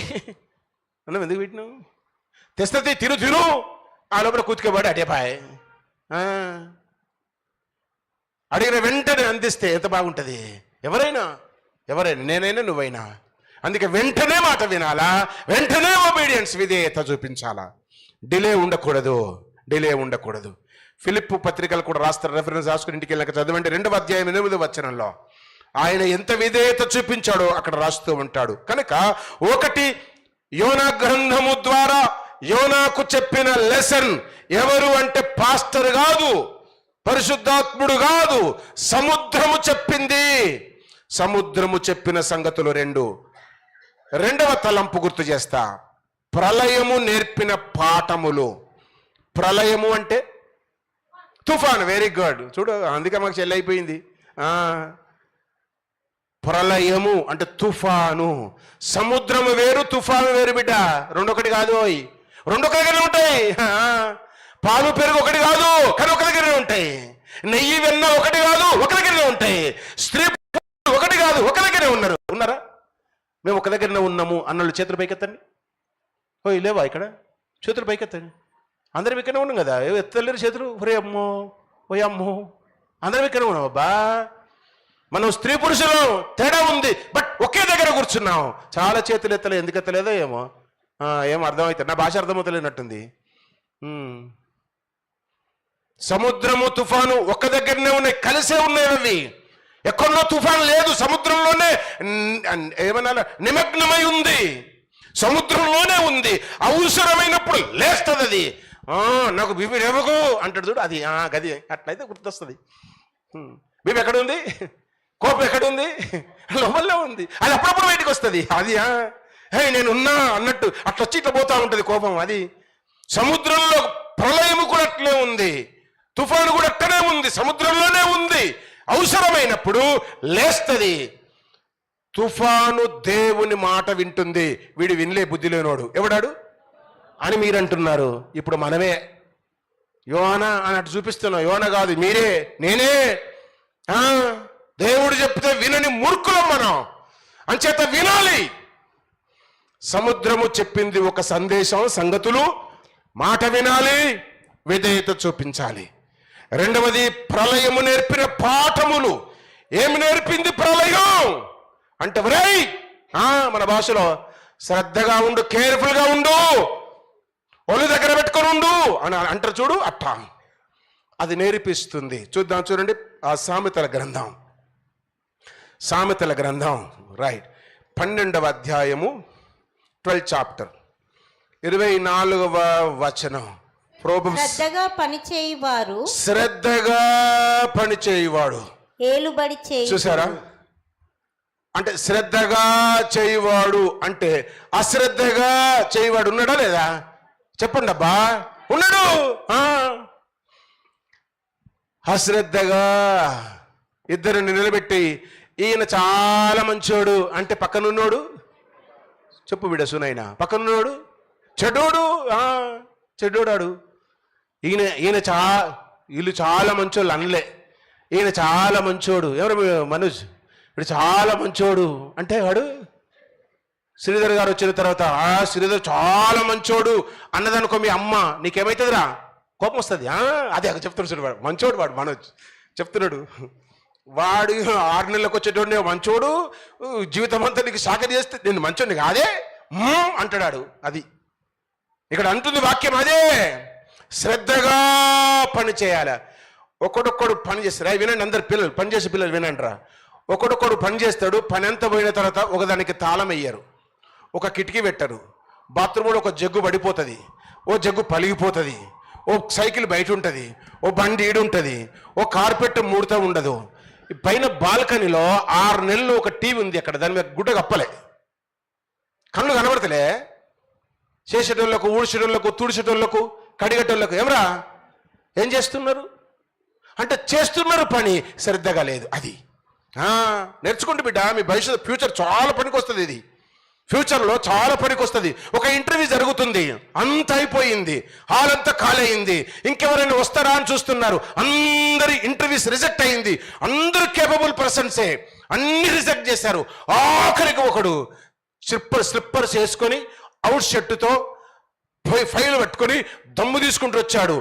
అన్నం ఎందుకు పెట్టినావు? తెస్తుంది, తిను. ఆ లోపల కూతుకేవాడు అటేపాయ్. అడిగిన వెంటనే అందిస్తే ఎంత బాగుంటుంది. ఎవరైనా నేనైనా నువ్వైనా. అందుకే వెంటనే మాట వినాలా, వెంటనే ఒబీడియన్స్, విధేయత చూపించాలా. డిలే ఉండకూడదు. ఫిలిప్పు పత్రికలు కూడా రాస్తారు, రెఫరెన్స్ రాసుకుని ఇంటికి వెళ్ళాక చదవండి. 2వ అధ్యాయం 8వ వచనంలో ఆయన ఎంత విధేయత చూపించాడో అక్కడ రాస్తూ ఉంటాడు. కనుక ఒకటి, యోనా గ్రంథము ద్వారా యోనాకు చెప్పిన లెసన్ ఎవరు అంటే పాస్టర్ కాదు, పరిశుద్ధాత్ముడు కాదు, సముద్రము చెప్పింది. సముద్రము చెప్పిన సంగతులు 2. రెండవ తలంపు గుర్తు చేస్తా, ప్రళయము నేర్పిన పాఠములు. ప్రళయము అంటే తుఫాను. వెరీ గుడ్, చూడు, అందుకే మాకు చెల్లి అయిపోయింది. ప్రళయము అంటే తుఫాను. సముద్రము వేరు, తుఫాను వేరు బిడ్డ, రెండొకటి కాదు. రెండు ఒక దగ్గర ఉంటాయి. పాలు పెరుగు ఒకటి కాదు, కానీ ఒక దగ్గరనే ఉంటాయి. నెయ్యి వెన్న ఒకటి కాదు, ఒక దగ్గరనే ఉంటాయి. స్త్రీ ఒకటి కాదు, ఒక దగ్గరే ఉన్నారా? మేము ఒక దగ్గరనే ఉన్నాము అన్నోళ్ళు చేతులు పైకెత్తండి. లేవా ఇక్కడ? చేతులు పైకెత్తండి. అందరం ఇక్కడనే ఉన్నాం కదా, ఎత్తలేరు చేతులు. అమ్మో అందరం ఇక్కడే ఉన్నాం. అబ్బా, మనం స్త్రీ పురుషులు తేడా ఉంది, బట్ ఒకే దగ్గర కూర్చున్నాం. చాలా చేతులు ఎత్తలేదు, ఎందుకు ఎత్తలేదో ఏమో అర్థమవుతుంది. నా భాష అర్థమవుతలేనట్టుంది. సముద్రము తుఫాను ఒక్క దగ్గరనే ఉన్నాయి, కలిసే ఉన్నాయి. అవి ఎక్కడో తుఫాను లేదు, సముద్రంలోనే నిమగ్నమై ఉంది, సముద్రంలోనే ఉంది. అవసరమైనప్పుడు లేస్తుంది అది. నాకు బీపీ రేవకు అంటాడు చూడు, అది గది అట్లయితే గుర్తొస్తుంది. బీపీ ఎక్కడుంది, కోపం ఎక్కడుంది? లోపలనే ఉంది. అది అప్పుడప్పుడు బయటకు వస్తుంది. అది నేనున్నా అన్నట్టు అట్లా వచ్చి ఇట్లా పోతా ఉంటుంది కోపం. అది సముద్రంలో ప్రళయము కూడా అట్లే ఉంది, తుఫాను కూడా అట్టనే ఉంది, సముద్రంలోనే ఉంది. అవసరమైనప్పుడు లేస్తుంది. తుఫాను దేవుని మాట వింటుంది. వీడు వినలే, బుద్ధి లేనోడు ఎవడాడు అని మీరు అంటున్నారు. ఇప్పుడు మనమే యోనా అని అటు చూపిస్తున్నాం. యోనా కాదు, మీరే, నేనే. దేవుడు చెప్తే వినని మూర్ఖులం మనం. అంచేత వినాలి. సముద్రము చెప్పింది ఒక సందేశం, సంగతులు, మాట వినాలి, విధేయత చూపించాలి. రెండవది, ప్రళయము నేర్పిన పాఠములు. ఏమి నేర్పింది ప్రళయం అంటే, ఒరేయ్ మన భాషలో శ్రద్ధగా ఉండు, కేర్ఫుల్గా ఉండు, ఒళ్ళు దగ్గర పెట్టుకొని ఉండు అని అంటారు చూడు, అట్టా అది నేర్పిస్తుంది. చూద్దాం, చూడండి ఆ సామెతల గ్రంథం రైట్ 12వ అధ్యాయము 12th చాప్టర్ 24వ వచనం. శ్రద్ధగా పనిచేయువాడు ఏలుబడి చేయి. చూసారా? అంటే శ్రద్ధగా చేయువాడు అంటే అశ్రద్ధగా చేయువాడు ఉన్నాడా లేదా? చెప్పండి అబ్బా, ఉన్నాడు. అశ్రద్ధగా ఇద్దరిని నిలబెట్టి ఈయన చాలా మంచోడు అంటే పక్కనున్నోడు, చెప్పు బిడ్డ సునైనా, పక్కనున్నోడు చెడ్డోడాడు. ఈయన వీళ్ళు చాలా మంచోళ్ళు అనలే, ఈయన చాలా మంచోడు. ఎవరు మనోజ్, వీడు చాలా మంచోడు అంటే వాడు శ్రీధర్ గారు వచ్చిన తర్వాత శ్రీధర్ చాలా మంచోడు అన్నదనుకో మీ అమ్మ, నీకేమైతుందిరా? కోపం వస్తుంది. అదే చెప్తున్నాడు చూడు, వాడు మంచోడు, వాడు మనోజ్ చెప్తున్నాడు. వాడు 6 నెలలకు వచ్చేటోడు మంచోడు, జీవితం అంతా నీకు సాకరి చేస్తే నేను మంచోడిని కాదే అంటాడు. అది ఇక్కడ అంటుంది వాక్యం, అదే శ్రద్ధగా పని చేయాలి. ఒకడొక్కడు పని చేస్తారా? వినండి అందరు పిల్లలు, పనిచేసే పిల్లలు వినండి రా. ఒకడొక్కడు పని చేస్తాడు, పని అంతా పోయిన తర్వాత ఒకదానికి తాళం వేయరు, ఒక కిటికీ పెట్టరు, బాత్రూంలో ఒక జగ్గు పడిపోతుంది, ఓ జగ్గు పలిగిపోతుంది, ఓ సైకిల్ బయట ఉంటుంది, ఓ బండి ఈడు ఉంటుంది, ఓ కార్పెట్ మూడుతూ ఉండదు. పైన బాల్కనీలో 6 నెలలు ఒక టీవీ ఉంది అక్కడ, దాని మీద గుడ్డ కప్పలే, కళ్ళు కనబడతలే. చేసేటోళ్ళకు, ఊడ్చేటోళ్ళకు, తుడిచేటోళ్ళకు, కడిగేటోళ్ళకు ఏమరా ఏం చేస్తున్నారు అంటే చేస్తున్నారు పని, శ్రద్ధగా లేదు. అది నేర్చుకోండి బిడ్డ, మీ భవిష్యత్తు ఫ్యూచర్ చాలా పనికి వస్తుంది. ఇది ఫ్యూచర్లో చాలా పనికి వస్తుంది. ఒక ఇంటర్వ్యూ జరుగుతుంది, అంత అయిపోయింది, హాల్ అంతా ఖాళీ అయింది, ఇంకెవరైనా వస్తారా అని చూస్తున్నారు. అందరి ఇంటర్వ్యూస్ రిజెక్ట్ అయింది, అందరూ కేపబుల్ పర్సన్సే, అన్ని రిజెక్ట్ చేశారు. ఆఖరికి ఒకడు స్లిప్పర్స్ వేసుకొని అవుట్ షర్టుతో ఫైల్ పట్టుకొని దమ్ము తీసుకుంటూ వచ్చాడు.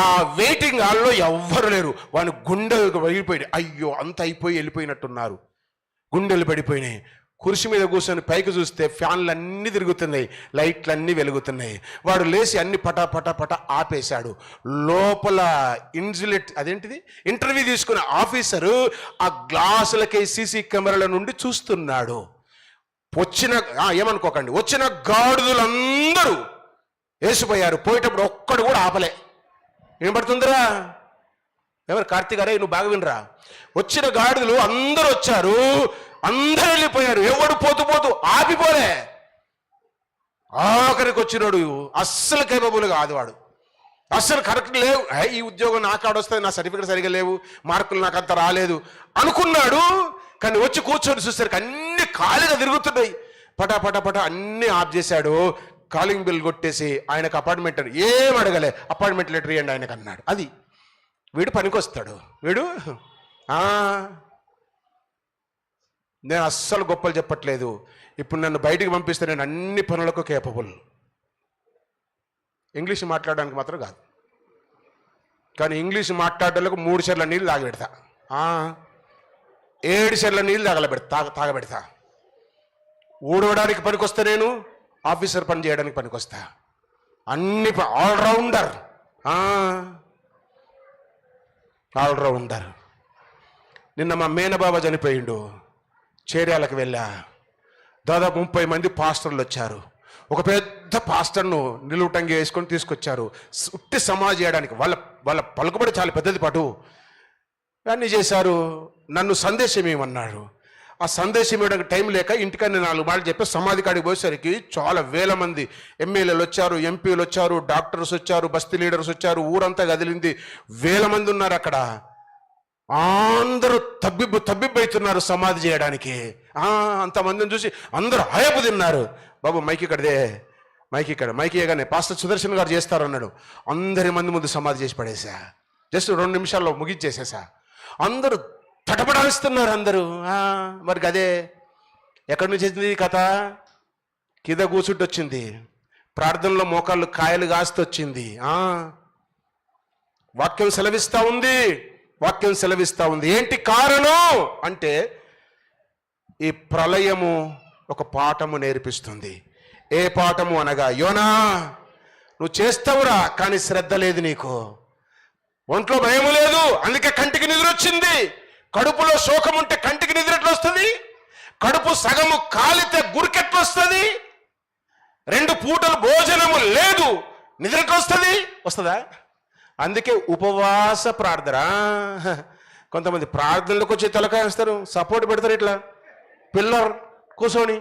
ఆ వెయిటింగ్ హాల్లో ఎవ్వరు లేరు. వాని గుండె వెళ్ళిపోయి, అయ్యో అంత అయిపోయి వెళ్ళిపోయినట్టున్నారు, గుండెలు పడిపోయినాయి. కుర్చీ మీద కూర్చొని పైకి చూస్తే ఫ్యాన్లు అన్నీ తిరుగుతున్నాయి, లైట్లు అన్నీ వెలుగుతున్నాయి. వాడు లేచి అన్ని పటా ఆపేశాడు. లోపల అదేంటిది ఇంటర్వ్యూ తీసుకున్న ఆఫీసరు ఆ గ్లాసులకి సీసీ కెమెరాల నుండి చూస్తున్నాడు. ఏమనుకోకండి, వచ్చిన గాడిదలందరూ వేసిపోయారు. పోయేటప్పుడు ఒక్కడు కూడా ఆపలే. ఏం పడుతుందిరా? ఎవరు కార్తీక్ అరే నువ్వు బాగా వినరా? వచ్చిన గాడిదలు అందరూ వచ్చారు, అందరూ వెళ్ళిపోయారు, ఎవడు పోతూ ఆపిపోలే. ఆఖరికి వచ్చినాడు అస్సలు కేపబుల్ కాదు, వాడు అస్సలు కరెక్ట్ లేవు. ఈ ఉద్యోగం నాకు ఆడొస్తుంది, నా సర్టిఫికేట్ సరిగా లేవు, మార్కులు నాకు అంత రాలేదు అనుకున్నాడు. కానీ వచ్చి కూర్చొని చూసరికి అన్ని ఖాళీగా తిరుగుతున్నాయి. పటా అన్ని ఆఫ్ చేశాడు. కాలింగ్ బిల్ కొట్టేసి ఆయనకు అపార్ట్మెంట్ ఏం అడగలే, అపార్ట్మెంట్ లెటర్ ఇవ్వండి ఆయనకు అన్నాడు. అది వీడు పనికొస్తాడు. వీడు నేను అస్సలు గొప్పలు చెప్పట్లేదు. ఇప్పుడు నన్ను బయటికి పంపిస్తే నేను అన్ని పనులకు కేపబుల్. ఇంగ్లీష్ మాట్లాడడానికి మాత్రం కాదు, కానీ ఇంగ్లీష్ మాట్లాడడానికి 3 చెర్ల నీళ్ళు తాగబెడతా, 7 చెర్ల నీళ్ళు తాగబెడతా. ఊడవడానికి పనికొస్తా, నేను ఆఫీసర్ పని చేయడానికి పనికొస్తా. అన్ని ఆల్రౌండర్. నిన్న మా మేనబాబా చనిపోయిండు, చేర్యాలకు వెళ్ళా. దాదాపు 30 మంది పాస్టర్లు వచ్చారు. ఒక పెద్ద పాస్టర్ను నిలువుటంగి వేసుకొని తీసుకొచ్చారు, ఉట్టి సమాజ్ చేయడానికి. వాళ్ళ పలుకుబడి చాలా పెద్దది పాటు అన్నీ చేశారు. నన్ను సందేశం ఏమన్నాడు. ఆ సందేశం ఇవ్వడానికి టైం లేక ఇంటికన్నా 4 మాటలు చెప్పి సమాధి కాడికి పోయేసరికి చాలా వేల మంది ఎమ్మెల్యేలు వచ్చారు, ఎంపీలు వచ్చారు, డాక్టర్స్ వచ్చారు, బస్తీ లీడర్స్ వచ్చారు, ఊరంతా కదిలింది, వేల మంది ఉన్నారు అక్కడ. అందరూ తబ్బిబ్బైతున్నారు సమాధి చేయడానికి. అంతమందిని చూసి అందరూ హయపు తిన్నారు. బాబు మైకి ఇక్కడదే, మైకి ఇవ్వగానే పాస్టర్ సుదర్శన్ గారు చేస్తారు అన్నాడు. అందరి మంది ముందు సమాధి చేసి పడేసా. జస్ట్ 2 నిమిషాల్లో ముగించేసేసా. అందరూ తటపడాయిస్తున్నారు అందరూ. మరి అదే ఎక్కడి నుంచి వచ్చింది కథ? కింద కూర్చుంటూ వచ్చింది. ప్రార్థనలో మోకాళ్ళు కాయలు కాస్తూ వచ్చింది. వాక్యం సెలవిస్తా ఉంది. ఏంటి కారణం అంటే ఈ ప్రళయము ఒక పాఠము నేర్పిస్తుంది. ఏ పాఠము అనగా, యోనా నువ్వు చేస్తావురా, కానీ శ్రద్ధ లేదు నీకు. ఒంట్లో భయం లేదు, అందుకే కంటికి నిద్ర వచ్చింది. కడుపులో శోకం ఉంటే కంటికి నిద్ర ఎట్లా వస్తుంది? కడుపు సగము కాలితే గురికెట్లా వస్తుంది? 2 పూటలు భోజనము లేదు, నిద్ర ఎట్లా వస్తుందా? అందుకే ఉపవాస ప్రార్థన. కొంతమంది ప్రార్థనలకు వచ్చి తలకాయ వేస్తారు, సపోర్ట్ పెడతారు, ఇట్లా పిల్లర్ కూర్చొని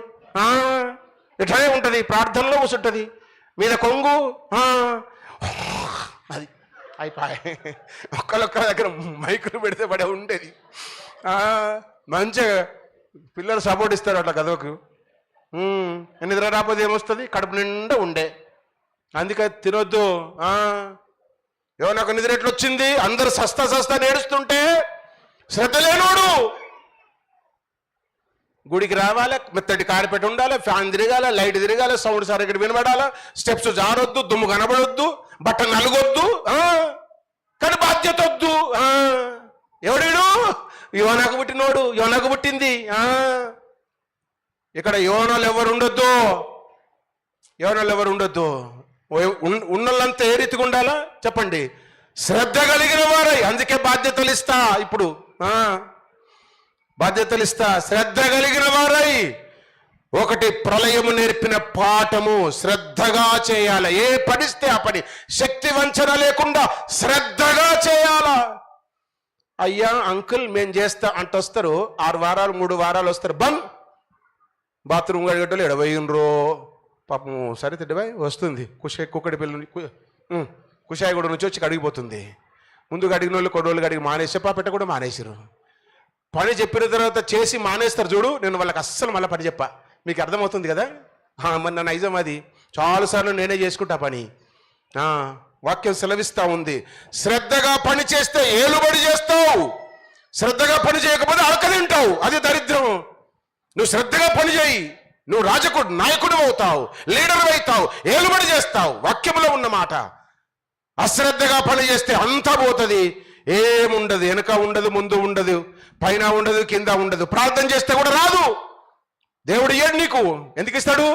ఇట్లానే ఉంటుంది. ప్రార్థనలో కూర్చుంటుంది, మీద కొంగు, అది అయిపోయి ఒక్కళ్ళొక్కళ్ళ దగ్గర మైకులు పెడితే పడే ఉండేది. మంచిగా పిల్లలు సపోర్ట్ ఇస్తారు అట్లా గదవకు. నిద్ర రాకపోతే ఏమొస్తుంది? కడుపు నిండా ఉండే. అందుకే తినొద్దు. నాకు నిద్ర ఎట్లొచ్చింది? అందరు సస్తా నేడుస్తుంటే శ్రద్ధ లేనోడు. గుడికి రావాలి, మెత్తటి కార్పెట్ ఉండాలి, ఫ్యాన్ తిరగాల, లైట్ తిరగాలి, సౌండ్ సరిగ్గా వినబడాలి, స్టెప్స్ జారొద్దు, దుమ్ము కనబడొద్దు, బట్ట నలుగొద్దు, కానీ బాధ్యత వద్దు. ఎవడు? యోనాకు పుట్టినోడు, యోనాకు పుట్టింది. ఇక్కడ యోనాలు ఎవరు ఉండొద్దు. ఉన్నోళ్ళంతా ఏ రీతిగా ఉండాలా చెప్పండి? శ్రద్ధ కలిగిన వారై. అందుకే బాధ్యతలు ఇస్తా. ఇప్పుడు శ్రద్ధ కలిగిన వారై. ఒకటి, ప్రళయము నేర్పిన పాఠము శ్రద్ధగా చేయాలి. ఏ పడిస్తే ఆ పని శక్తి వంచన లేకుండా శ్రద్ధగా చేయాలా. అయ్యా అంకుల్ మేము చేస్తా అంటొస్తారు. 6 వారాలు 3 వారాలు వస్తారు. బాత్రూమ్ కడిగేటోళ్ళు ఎడవైనరో పాపం. సరే తిడ్డబాయ్ వస్తుంది. కుక్కడి పిల్లలు కుషాయి కూడా నుంచి వచ్చి కడిగిపోతుంది. ముందుగా అడిగిన వాళ్ళు కొడోళ్ళు కడిగి మానేసే పాపెట్ట కూడా మానేసారు. పని చెప్పిన తర్వాత చేసి మానేస్తారు చూడు. నేను వాళ్ళకి అస్సలు మళ్ళీ పని చెప్పా. మీకు అర్థమవుతుంది కదా? మరి నా నైజం అది. చాలాసార్లు నేనే చేసుకుంటా పని. వాక్యం సెలవిస్తా ఉంది. శ్రద్ధగా పని చేస్తే ఏలుబడి చేస్తావు, శ్రద్ధగా పని చేయకపోతే అడకదింటావు. అది దరిద్రం. నువ్వు శ్రద్ధగా పని చేయి, నువ్వు నాయకుడు అవుతావు, లీడర్ అవుతావు, ఏలుబడి చేస్తావు. వాక్యంలో ఉన్న మాట. అశ్రద్ధగా పని చేస్తే అంతా పోతుంది. ఏముండదు, వెనక ఉండదు, ముందు ఉండదు, పైన ఉండదు, కింద ఉండదు. ప్రార్థన చేస్తే కూడా రాదు. దేవుడు ఇయ్యడు నీకు. ఎందుకు ఇస్తాడు?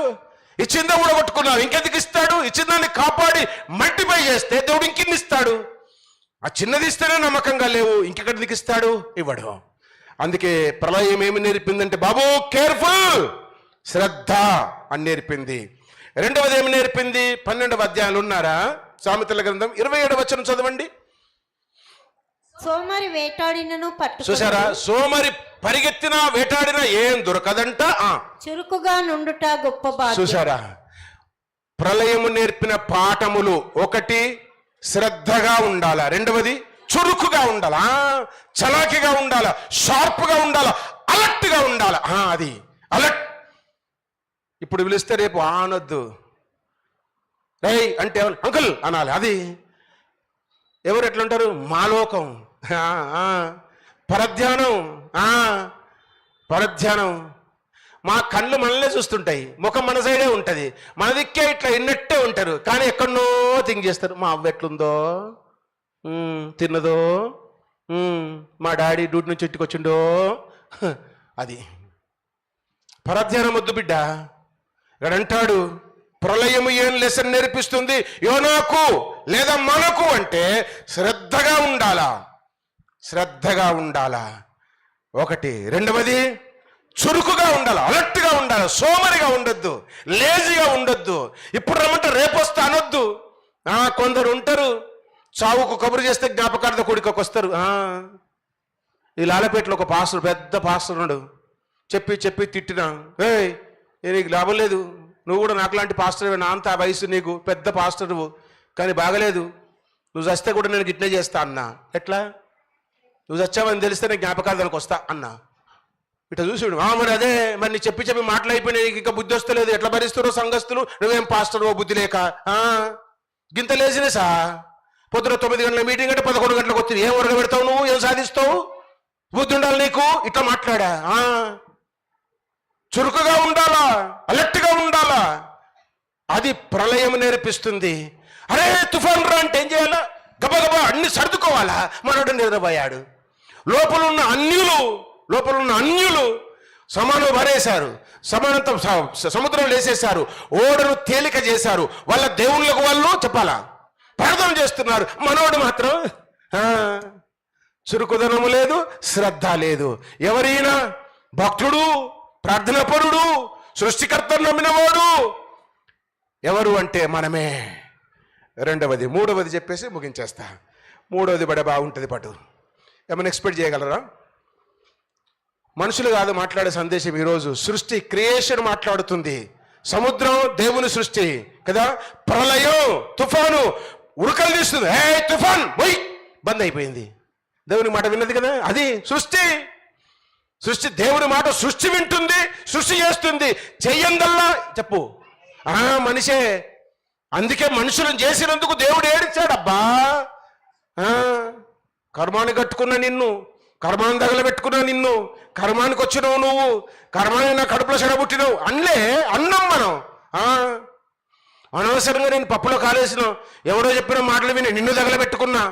ఇచ్చిందా ఊడగొట్టుకున్నావు, ఇంకెందుకు ఇస్తాడు? ఇచ్చిందాన్ని కాపాడి మల్టిప్లై చేస్తే దేవుడు ఇంకెన్ని ఇస్తాడు? ఆ చిన్నది ఇస్తేనే నమ్మకంగా లేవు, ఇంకెక్కడికి ఇస్తాడు? ఇవ్వడు. అందుకే ప్రళయం ఏమి నేర్పిందంటే, బాబు కేర్ఫుల్, శ్రద్ధ అని నేర్పింది. రెండవది ఏమి నేర్పింది? 12వ అధ్యాయాలు ఉన్నారా? సామెతల గ్రంథం 27వ వచనం చదవండి. సోమరి వేటాడినను చూసారా? సోమరి పరిగెత్తినా వేటాడినా ఏం దొరకదంట. చురుకుగా నుండుట గొప్ప బాధ్యత. చూసారా? ప్రళయము నేర్పిన పాఠములు. ఒకటి, శ్రద్ధగా ఉండాలా. రెండవది, చురుకుగా ఉండాలా, చలాకిగా ఉండాలా, షార్ప్గా ఉండాలా, అలర్ట్గా ఉండాలా. అది అలర్ట్. ఇప్పుడు పిలిస్తే రేపు అనొద్దు. రేయ్ అంటే అంకుల్ అనాలి. అది ఎవరు ఎట్లుంటారు? మాలోకం. పరధ్యానం. మా కళ్ళు మనల్నే చూస్తుంటాయి, ముఖం మన సైడే ఉంటుంది, మన దిక్కే ఇట్లా ఎన్నట్టే ఉంటారు. కానీ ఎక్కడనో థింక్ చేస్తారు. మా అవ్వ ఎట్లుందో, తిన్నదో, మా డాడీ డ్యూటీ నుంచి ఇంటికొచ్చిండో. అది పరధ్యానం వద్దు బిడ్డ. ఇక్కడ అంటాడు, ప్రళయము ఏం లెసన్ నేర్పిస్తుంది యోనాకు లేదా మనకు అంటే శ్రద్ధగా ఉండాలా. ఒకటి. రెండవది, చురుకుగా ఉండాలి, అలర్ట్గా ఉండాలి, సోమరిగా ఉండొద్దు, లేజీగా ఉండొద్దు. ఇప్పుడు రమ్మంటే రేపు వస్తా అనొద్దు. కొందరు ఉంటారు, చావుకు కబురు చేస్తే జ్ఞాపకార్థ కూడికి వస్తారు. ఈ లాలపేటలో ఒక పాస్టర్, పెద్ద పాస్టర్ ఉన్నాడు. చెప్పి తిట్టినా, నీకు లాభం లేదు, నువ్వు కూడా నాకు లాంటి పాస్టర్, నా అంత వయసు నీకు, పెద్ద పాస్టర్ నువ్వు, కానీ బాగలేదు, నువ్వు చస్తే కూడా నేను గిట్నే చేస్తా అన్నా. ఎట్లా? నువ్వు చచ్చావని తెలిస్తే నేను జ్ఞాపకాలు దానికి వస్తా అన్నా. ఇట్లా చూసి మరి అదే మరి నీ చెప్పి మాటలు అయిపోయినాయి, ఇంకా బుద్ధి వస్తలేదు, ఎట్లా భరిస్తున్నావు సంఘస్థులు, నువ్వేం పాస్టర్ బుద్ధి లేక గింత లేజినసా. పొద్దున 9 గంటల మీటింగ్ అంటే 11 గంటలకు వచ్చింది. ఏం వరగ పెడతావు నువ్వు, ఏం సాధిస్తావు, బుద్ధి ఉండాలి నీకు. ఇట్లా మాట్లాడా. చురుకుగా ఉండాలా, అలర్ట్గా ఉండాలా. అది ప్రళయం నేర్పిస్తుంది. అరే తుఫాన్ రా అంటే ఏం చేయాలా, గబగబా అన్ని సర్దుకోవాలా. మనోడు నిద్రపోయాడు. లోపల ఉన్న అన్యులు సమానం భరేశారు, సమానంతో సముద్రం వేసేశారు, ఓడను తేలిక చేశారు. వాళ్ళ దేవుళ్ళకు వాళ్ళు చెప్పాలా ప్రార్థన చేస్తున్నారు. మనోడు మాత్రం చురుకుదనము లేదు, శ్రద్ధ లేదు. ఎవరైనా భక్తుడు, ప్రార్థనాపరుడు, సృష్టికర్తను నమ్మినవాడు ఎవరు అంటే మనమే. రెండవది. మూడవది చెప్పేసి ముగించేస్తా. మూడవది బడే బాగుంటుంది. పటు ఏమైనా ఎక్స్పెక్ట్ చేయగలరా? మనుషులు కాదు మాట్లాడే సందేశం ఈరోజు. సృష్టి, క్రియేషన్ మాట్లాడుతుంది. సముద్రం దేవుని సృష్టి కదా. ప్రళయం, తుఫాను ఉరకలు తీస్తుంది. తుఫాన్ పోయి బంద్ అయిపోయింది. దేవుని మాట విన్నది కదా. అది సృష్టి. దేవుని మాట సృష్టి వింటుంది, సృష్టి చేస్తుంది. చెయ్యందల్లా చెప్పు మనిషే. అందుకే మనుషులను చేసినందుకు దేవుడు ఏడిచాడబ్బా. కర్మాన్ని కట్టుకున్న నిన్ను, కర్మాన్ని తగలబెట్టుకున్నా నిన్ను, కర్మానికి వచ్చినావు నువ్వు, కర్మాన్ని నా కడుపులో చెడబుట్టినావు అన్నం మనం. అనవసరంగా నేను పప్పులో కాలేసిన, ఎవరో చెప్పిన మాటలు విని నిన్ను తగలబెట్టుకున్నా.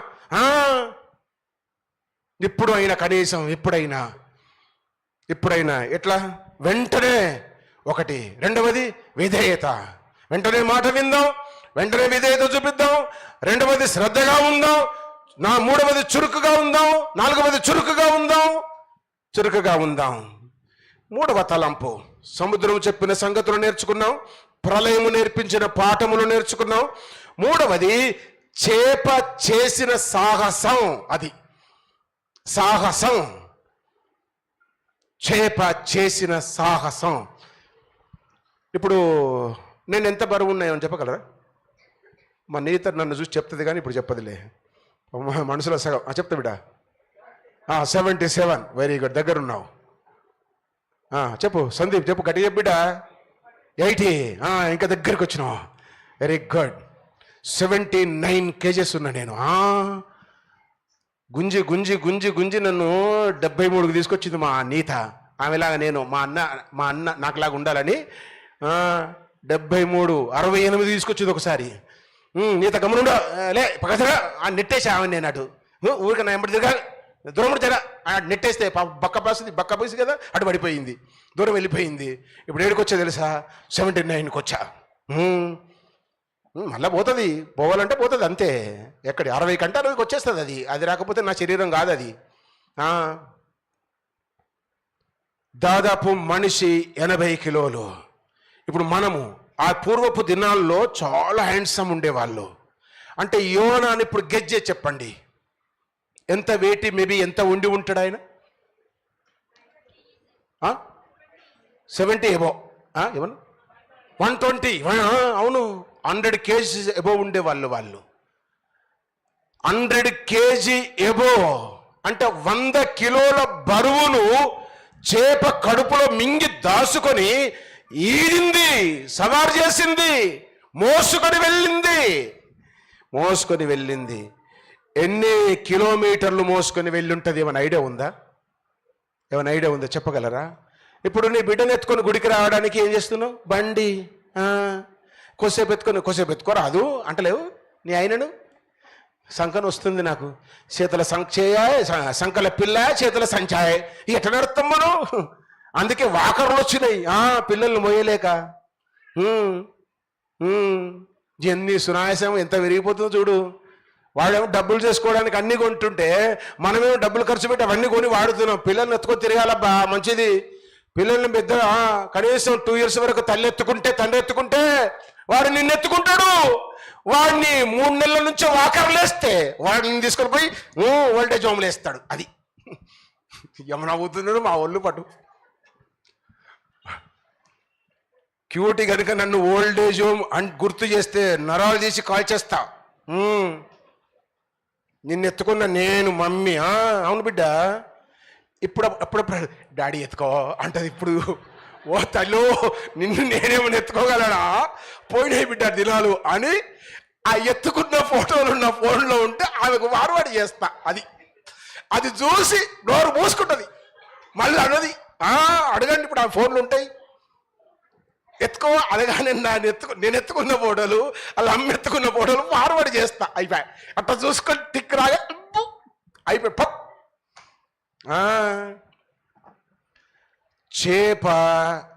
ఇప్పుడు అయినా కనీసం ఇప్పుడైనా ఎట్లా వెంటనే ఒకటి. రెండవది విధేయత. వెంటనే మాట విందాం, వెంటనే విధేయత చూపిద్దాం. రెండవది శ్రద్ధగా ఉందాం. మూడవది చురుకుగా ఉందాం. నాలుగవది చురుకుగా ఉందాం. మూడవ తలంపు, సముద్రం చెప్పిన సంగతులు నేర్చుకున్నాం, ప్రళయము నేర్పించిన పాఠములు నేర్చుకున్నాం. మూడవది చేప చేసిన సాహసం. అది సాహసం, చేప చేసిన సాహసం. ఇప్పుడు నేను ఎంత బరువు ఉన్నాయని చెప్పగలరా? మా నీత నన్ను చూసి చెప్తుంది కానీ ఇప్పుడు చెప్పదులే. మనసులో సగం చెప్తా బిడ్డ. 77. వెరీ గుడ్, దగ్గర ఉన్నావు. చెప్పు సందీప్, చెప్పు గట్టి చెప్పు బిడ్డ. 80. ఇంకా దగ్గరికి వచ్చినావు. Very good. 79 kgs ఉన్నా నేను. గుంజి నన్ను 73కి తీసుకొచ్చింది మా నీత. ఆమెలాగా నేను మా అన్న నాకులాగా ఉండాలని 73, 68 తీసుకొచ్చింది ఒకసారి. నీత గమనుండా లే పక్కసరా నెట్టేసి ఆమె. నేను అటు ఊరిక నా ఎంబడి తిరగా, దూరం జర నెట్టేస్తే బక్క పోసి కదా, అటు పడిపోయింది, దూరం వెళ్ళిపోయింది. ఇప్పుడు ఏడుకి వచ్చా తెలుసా? 79కి వచ్చా. మళ్ళీ పోతుంది, పోవాలంటే పోతుంది అంతే. ఎక్కడి 60 కంటే 60కి వచ్చేస్తుంది. అది రాకపోతే నా శరీరం కాదు అది. దాదాపు మనిషి 80 కిలోలు. ఇప్పుడు మనము ఆ పూర్వపు దినాల్లో చాలా హ్యాండ్సమ్ ఉండేవాళ్ళు. అంటే యోనాని ఇప్పుడు గెజ్జే చెప్పండి, ఎంత వెయిట్, మేబీ ఎంత ఉండి ఉంటాడు ఆయన? 70 ఎబో. ఏమన్నా 120? అవును, 100 kgs ఎబో ఉండేవాళ్ళు వాళ్ళు. 100 kg ఎబో అంటే 100 కిలోల బరువును చేప కడుపులో మింగి దాసుకొని ఈడింది, సవారు చేసింది, మోసుకొని వెళ్ళింది. ఎన్ని కిలోమీటర్లు మోసుకొని వెళ్ళి ఉంటుంది? ఏమైనా ఐడియా ఉందా? చెప్పగలరా? ఇప్పుడు నీ బిడ్డను ఎత్తుకొని గుడికి రావడానికి ఏం చేస్తున్నావు? బండి కొద్దిసేపు ఎత్తుకోరాదు అంటలేవు నీ ఆయనను. సంకన వస్తుంది నాకు, చేతుల సంకల పిల్ల, చేతుల సంచాయ. ఎట్లా నడుస్తాం మనం? అందుకే వాకర్లు వచ్చినాయి పిల్లల్ని మోయలేక. ఎన్ని సునాయాసం, ఎంత విరిగిపోతుందో చూడు. వాళ్ళేమో డబ్బులు చేసుకోవడానికి అన్ని కొంటుంటే మనమేమో డబ్బులు ఖర్చు పెట్టి అవన్నీ కొని వాడుతున్నాం. పిల్లల్ని ఎత్తుకొని తిరగాలబ్బా, మంచిది. పిల్లల్ని పెద్ద కనీసం 2 years వరకు తండ్రి ఎత్తుకుంటే వాడు నిన్ను ఎత్తుకుంటాడు. వాడిని 3 నెలల నుంచి వాకర్లేస్తే వాడిని తీసుకొని పోయి ఓల్డేజ్ హోమ్లు వేస్తాడు. అది ఏమన్నా అవుతున్నాడు మా ఒళ్ళు పట్టు. క్యూటీ కనుక నన్ను ఓల్డేజ్ హోమ్ అని గుర్తు చేస్తే నరాలు తీసి కాల్ చేస్తా. నిన్ను ఎత్తుకున్న నేను మమ్మీ. అవును బిడ్డ, అప్పుడప్పుడు డాడీ ఎత్తుకో అంటది. ఇప్పుడు ఓ తల్లు, నిన్ను నేనేమని ఎత్తుకోగలనా, పోయినాయి బిడ్డ దినాలు అని ఆ ఎత్తుకున్న ఫోటోలు నా ఫోన్లో ఉంటే ఆమెకు వారువాడి చేస్తా. అది చూసి నోరు మూసుకుంటుంది. మళ్ళీ అన్నది అడగండి, ఇప్పుడు ఆ ఫోన్లు ఉంటాయి, ఎత్తుకో అనగానే నేను ఎత్తుకున్న ఫోటోలు, అలా అమ్మ ఎత్తుకున్న ఫోటోలు ఫార్వర్డ్ చేస్తా. అయిపోయి అట్లా చూసుకొని టిక్ రాగా అయిపోయి పప్. చేప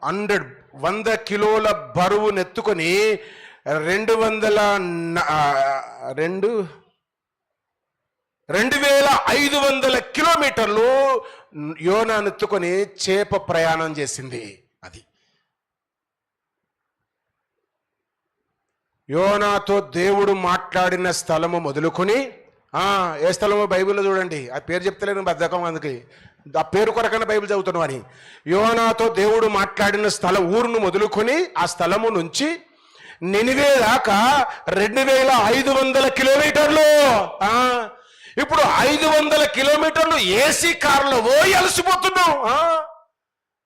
100 కిలోల బరువు నెత్తుకొని 2500 కిలోమీటర్లు యోనా నెత్తుకొని చేప ప్రయాణం చేసింది. అది యోనాతో దేవుడు మాట్లాడిన స్థలము మొదలుకొని, ఏ స్థలమో బైబిల్లో చూడండి, ఆ పేరు చెప్తలేను బద్ధకం, అందుకే ఆ పేరు కొరకైనా బైబిల్ చదువుతున్నాం అని. యోనాతో దేవుడు మాట్లాడిన ఊరును మొదలుకొని ఆ స్థలము నుంచి నినివే దాకా 2500 కిలోమీటర్లు. ఇప్పుడు 500 కిలోమీటర్లు ఏసీ కారులో పోయి అలసిపోతున్నాం.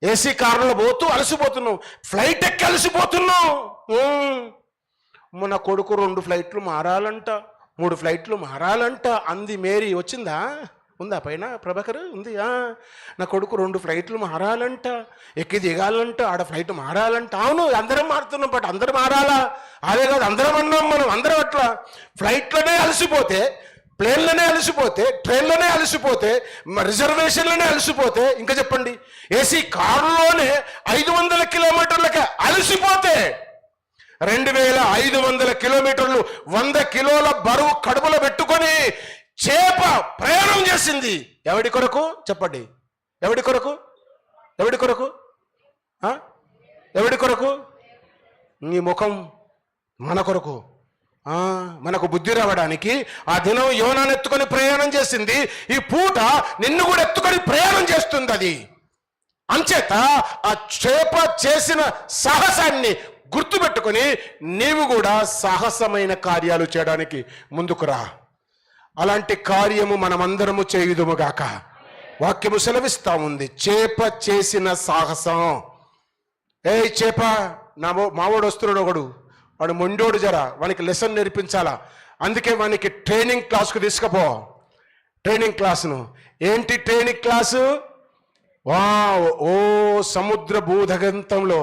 ఏసీ కారులో పోతూ అలసిపోతున్నాం, ఫ్లైట్ ఎక్కి అలసిపోతున్నాం. మన కొడుకు 2 ఫ్లైట్లు మారాలంట, 3 ఫ్లైట్లు మారాలంట అంది మేరీ. వచ్చిందా? ఉందా పైన? ప్రభాకర్ ఉంది. నా కొడుకు 2 ఫ్లైట్లు మారాలంట, ఎక్కి దిగాలంట, ఆడ ఫ్లైట్ మారాలంట. అవును, అందరం మారుతున్నాం, బట్ అందరం మారాలా? అదే కాదు, అందరం అన్నాం మనం. అందరం అట్లా ఫ్లైట్లోనే అలసిపోతే, ప్లేన్లోనే అలసిపోతే, ట్రైన్లోనే అలసిపోతే, రిజర్వేషన్లోనే అలసిపోతే, ఇంకా చెప్పండి ఏసీ కారులోనే 500 కిలోమీటర్లకే అలసిపోతే 2500 కిలోమీటర్లు 100 కిలోల బరువు కడుపులో పెట్టుకొని చేప ప్రయాణం చేసింది. ఎవడి కొరకు చెప్పండి? ఎవడి కొరకు? ఎవడి కొరకు? ఎవడి కొరకు? నీ ముఖం మన కొరకు. మనకు బుద్ధి రావడానికి ఆ దినం యోనాను ఎత్తుకొని ప్రయాణం చేసింది. ఈ పూట నిన్ను కూడా ఎత్తుకొని ప్రయాణం చేస్తుంది. అది అంచేత ఆ చేప చేసిన సాహసాన్ని గుర్తుపెట్టుకొని నీవు కూడా సాహసమైన కార్యాలు చేయడానికి ముందుకు రా. అలాంటి కార్యము మనమందరము చేయుదుముగాక. వాక్యము సెలవిస్తా ఉంది, చేప చేసిన సాహసం. చేప, మావాడు వస్తున్నాడు ఒకడు, వాడు మొండోడు, జరా వానికి లెసన్ నేర్పించాలా, అందుకే వానికి ట్రైనింగ్ క్లాస్కు తీసుకుపో. ట్రైనింగ్ క్లాసును. ఏంటి ట్రైనింగ్ క్లాసు? ఓ సముద్ర భూదగంతంలో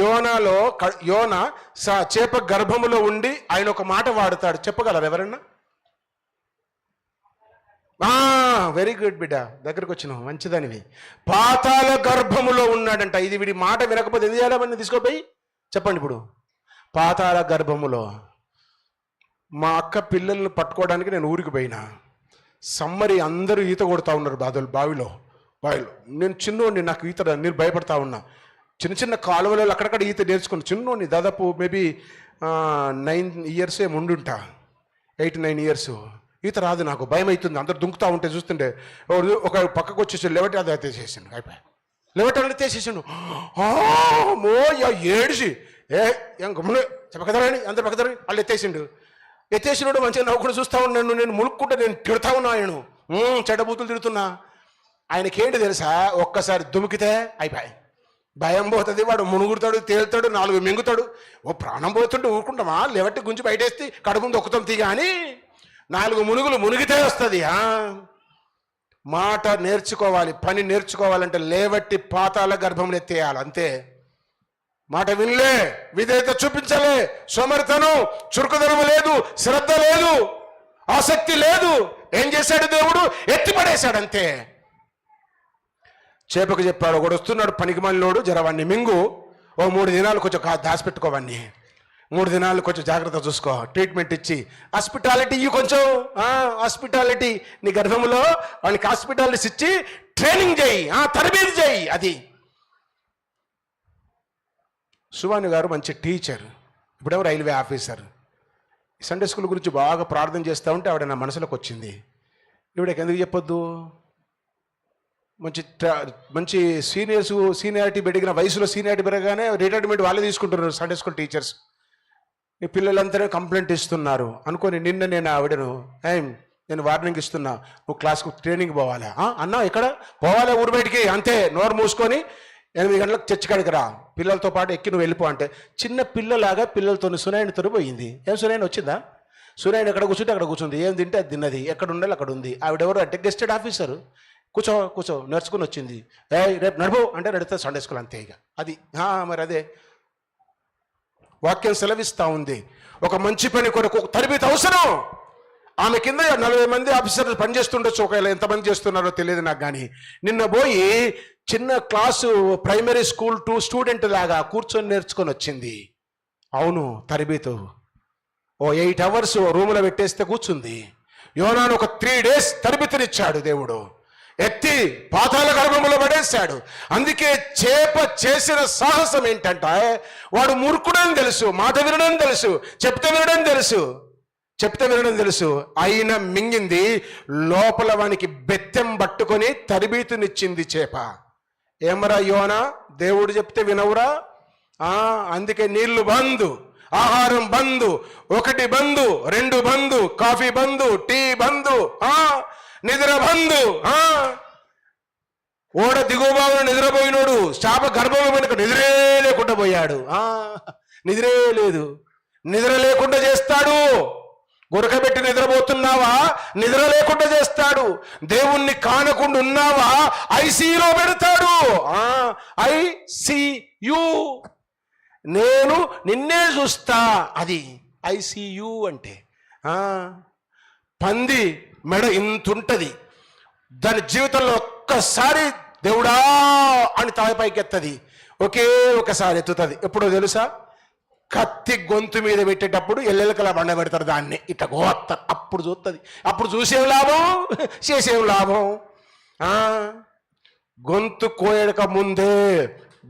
యోనాలో యోనా చేప గర్భములో ఉండి ఆయన ఒక మాట వాడతాడు. చెప్పగలరు ఎవరన్నా? వెరీ గుడ్ బిడ్డ, దగ్గరకు వచ్చినావు, మంచిదానివి. పాతాళ గర్భములో ఉన్నాడంట. ఇది వీడి మాట వినకపోతే ఎందుకు చేయాలని తీసుకోపోయి చెప్పండి. ఇప్పుడు పాతాళ గర్భములో మా అక్క పిల్లల్ని పట్టుకోవడానికి నేను ఊరికి పోయినా. సమ్మరి అందరూ ఈత కొడుతూ ఉన్నారు బావిలో. నేను చిన్నోడిని, నాకు ఈత నేను భయపడతా ఉన్నా. చిన్న చిన్న కాలువలలో అక్కడక్కడ ఈత నేర్చుకున్నాను. చిన్నోడిని, దాదాపు మేబీ 9 years ఉండుంటా, 8-9 years. ఈత రాదు, నాకు భయం అవుతుంది. అందరు దుంకుతూ ఉంటే చూస్తుంటే ఒక పక్కకు వచ్చేసాడు, లెవెట్ అది ఎత్తేసేసాను. అయిపోయి లెవెట్ అని ఎత్తేసేసాను. ఏడిసి గమ్మున చెప్పకదరని అందరు పక్కదరని వాళ్ళు ఎత్తేసినాడు. మంచిగా నవ్వుకుంటూ చూస్తూ ఉన్నాను. నేను ములుక్కుంటే నేను తిడుతా ఉన్నా, ఆయన చెడ్డబూతులు తిడుతున్నా. ఆయనకేంటి తెలుసా, ఒక్కసారి దుమికితే అయిపోయి భయం పోతుంది. వాడు మునుగుతాడు, తేలుతాడు, 4 మింగుతాడు. ఓ ప్రాణం పోతుంటే ఊరుకుంటామా? లెవెట్టి గుంచి బయటేస్తే కడుపు దొక్కుతాం తీగా అని 4 మునుగులు మునిగితే వస్తుంది. మాట నేర్చుకోవాలి, పని నేర్చుకోవాలంటే లేవట్టి పాతాళ గర్భంలో ఎత్తేయాలి, అంతే. మాట వినలే, విధేయత చూపించలే, సోమరితనం, చురుకుదనం లేదు, శ్రద్ధ లేదు, ఆసక్తి లేదు. ఏం చేశాడు దేవుడు? ఎత్తిపడేశాడు, అంతే. చేపకు చెప్పాడు, ఒకడు వస్తున్నాడు పనికిమాలినోడు, జరవాన్ని మింగు, ఓ 3 దినాలు కొంచెం దాచిపెట్టుకోవన్నీ, 3 దినాలు కొంచెం జాగ్రత్త చూసుకో, ట్రీట్మెంట్ ఇచ్చి హాస్పిటాలిటీ ఇవి కొంచెం హాస్పిటాలిటీ నీ గర్భంలో వాళ్ళకి హాస్పిటాలిటీస్ ఇచ్చి ట్రైనింగ్ చేయి, తరబేది చేయి. అది సువాని గారు మంచి టీచర్, ఇప్పుడేమో రైల్వే ఆఫీసర్. సండే స్కూల్ గురించి బాగా ప్రార్థన చేస్తూ ఉంటే ఆవిడ నా మనసులోకి వచ్చింది. ఇవిడకి ఎందుకు చెప్పొద్దు? మంచి సీనియారిటీ పెరిగిన వయసులో సీనియారిటీ పెరగానే రిటైర్మెంట్ వాళ్ళే తీసుకుంటున్నారు సండే స్కూల్ టీచర్స్. ఈ పిల్లలంతా కంప్లైంట్ ఇస్తున్నారు అనుకొని నిన్న నేను ఆవిడను నేను వార్నింగ్ ఇస్తున్నా, నువ్వు క్లాస్కు ట్రైనింగ్ పోవాలా? అన్నా ఎక్కడ పోవాలా? ఊరు బయటికి, అంతే. నోరు మూసుకొని 8 గంటలకు చర్చి కాడికి రా, పిల్లలతో పాటు ఎక్కి నువ్వు వెళ్ళిపో అంటే చిన్న పిల్లలాగా పిల్లలతో సునాయనితో పోయింది. ఏం సునాయని వచ్చిందా? సునాయని ఎక్కడ కూర్చుంటే అక్కడ కూర్చుంది, ఏం తింటే అది తిన్నది, ఎక్కడ ఉండాలి అక్కడ ఉంది. ఆవిడెవరు అంటే గెస్టెడ్ ఆఫీసరు. కూర్చో నడుచుకుని వచ్చింది. రేపు నడుపు అంటే నడితే సండే స్కూల్, అంతే. ఇక అది మరి అదే వాక్యం సెలవిస్తూ ఉంది. ఒక మంచి పని కొరకు తరబేతి అవసరం. ఆమె కింద 40 మంది ఆఫీసర్లు పనిచేస్తుండొచ్చు, ఒకవేళ ఎంతమంది చేస్తున్నారో తెలియదు నాకు. కానీ నిన్న పోయి చిన్న క్లాసు ప్రైమరీ స్కూల్ 2 స్టూడెంట్ లాగా కూర్చొని నేర్చుకొని వచ్చింది. అవును, తరబేతు. 8 అవర్స్ రూములో పెట్టేస్తే కూర్చుంది. యోనాను ఒక 3 days తరబితినిచ్చాడు దేవుడు, ఎత్తి పాతాళ గర్భములో పడేశాడు. అందుకే చేప చేసిన సాహసం ఏంటంటే, వాడు మూర్ఖుడని తెలుసు, మాట వినడం తెలుసు, చెప్తే వినడం తెలుసు, అయినా మింగింది. లోపల వానికి బెత్తెం పట్టుకొని తరబీతునిచ్చింది చేప. ఏమరా యోనా, దేవుడు చెప్తే వినవురా? అందుకే నీళ్లు బందు, ఆహారం బందు, 1 బందు, 2 బందు, కాఫీ బందు, టీ బందు, నిద్ర బందు. ఓడ దిగువ భాగంలో నిద్రపోయినోడు చేప గర్భం వెనుక నిద్రే లేకుండా పోయాడు. నిద్రే లేదు, నిద్ర లేకుండా చేస్తాడు. గురకబెట్టి నిద్రపోతున్నావా? నిద్ర లేకుండా చేస్తాడు. దేవుణ్ణి కానకుండా ఉన్నావా? ఐసీయూలో పెడతాడు. ఐసీయూ, నేను నిన్నే చూస్తా. అది ఐసీయూ అంటే. పంది మెడ ఇంతుంటది, దాని జీవితంలో ఒక్కసారి దేవుడా అని తాయిపైకి ఎత్తది, ఒకే ఒకసారి ఎత్తుతుంది. ఎప్పుడో తెలుసా? కత్తి గొంతు మీద పెట్టేటప్పుడు ఎల్లెలకలా బండ పెడతారు, దాన్ని ఇట్లా గోత్తారు. అప్పుడు చూస్తుంది. అప్పుడు చూసేం లాభం, చేసేం లాభం? గొంతు కోయక ముందే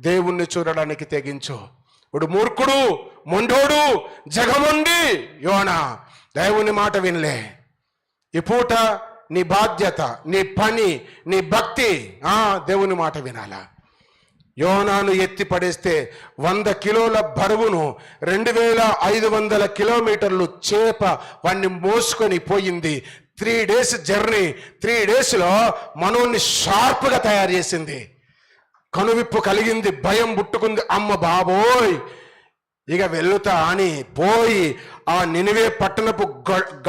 దేవుణ్ణి చూడడానికి తెగించు. ఇప్పుడు మూర్ఖుడు, మొండోడు, జగముండి యోనా దేవుని మాట వినలే. ఈ పూట నీ బాధ్యత, నీ పని, నీ భక్తి దేవుని మాట వినాలా. యోనాను ఎత్తి పడేస్తే 100 కిలోల బరువును 2500 కిలోమీటర్లు చేప వాణ్ణి మోసుకొని పోయింది. 3 days జర్నీ. 3 daysలో మనోన్ని షార్ప్గా తయారు చేసింది. కనువిప్పు కలిగింది, భయం పుట్టుకుంది. అమ్మ బాబోయ్, ఇక వెళ్తా అని పోయి ఆ నినివే పట్టణపు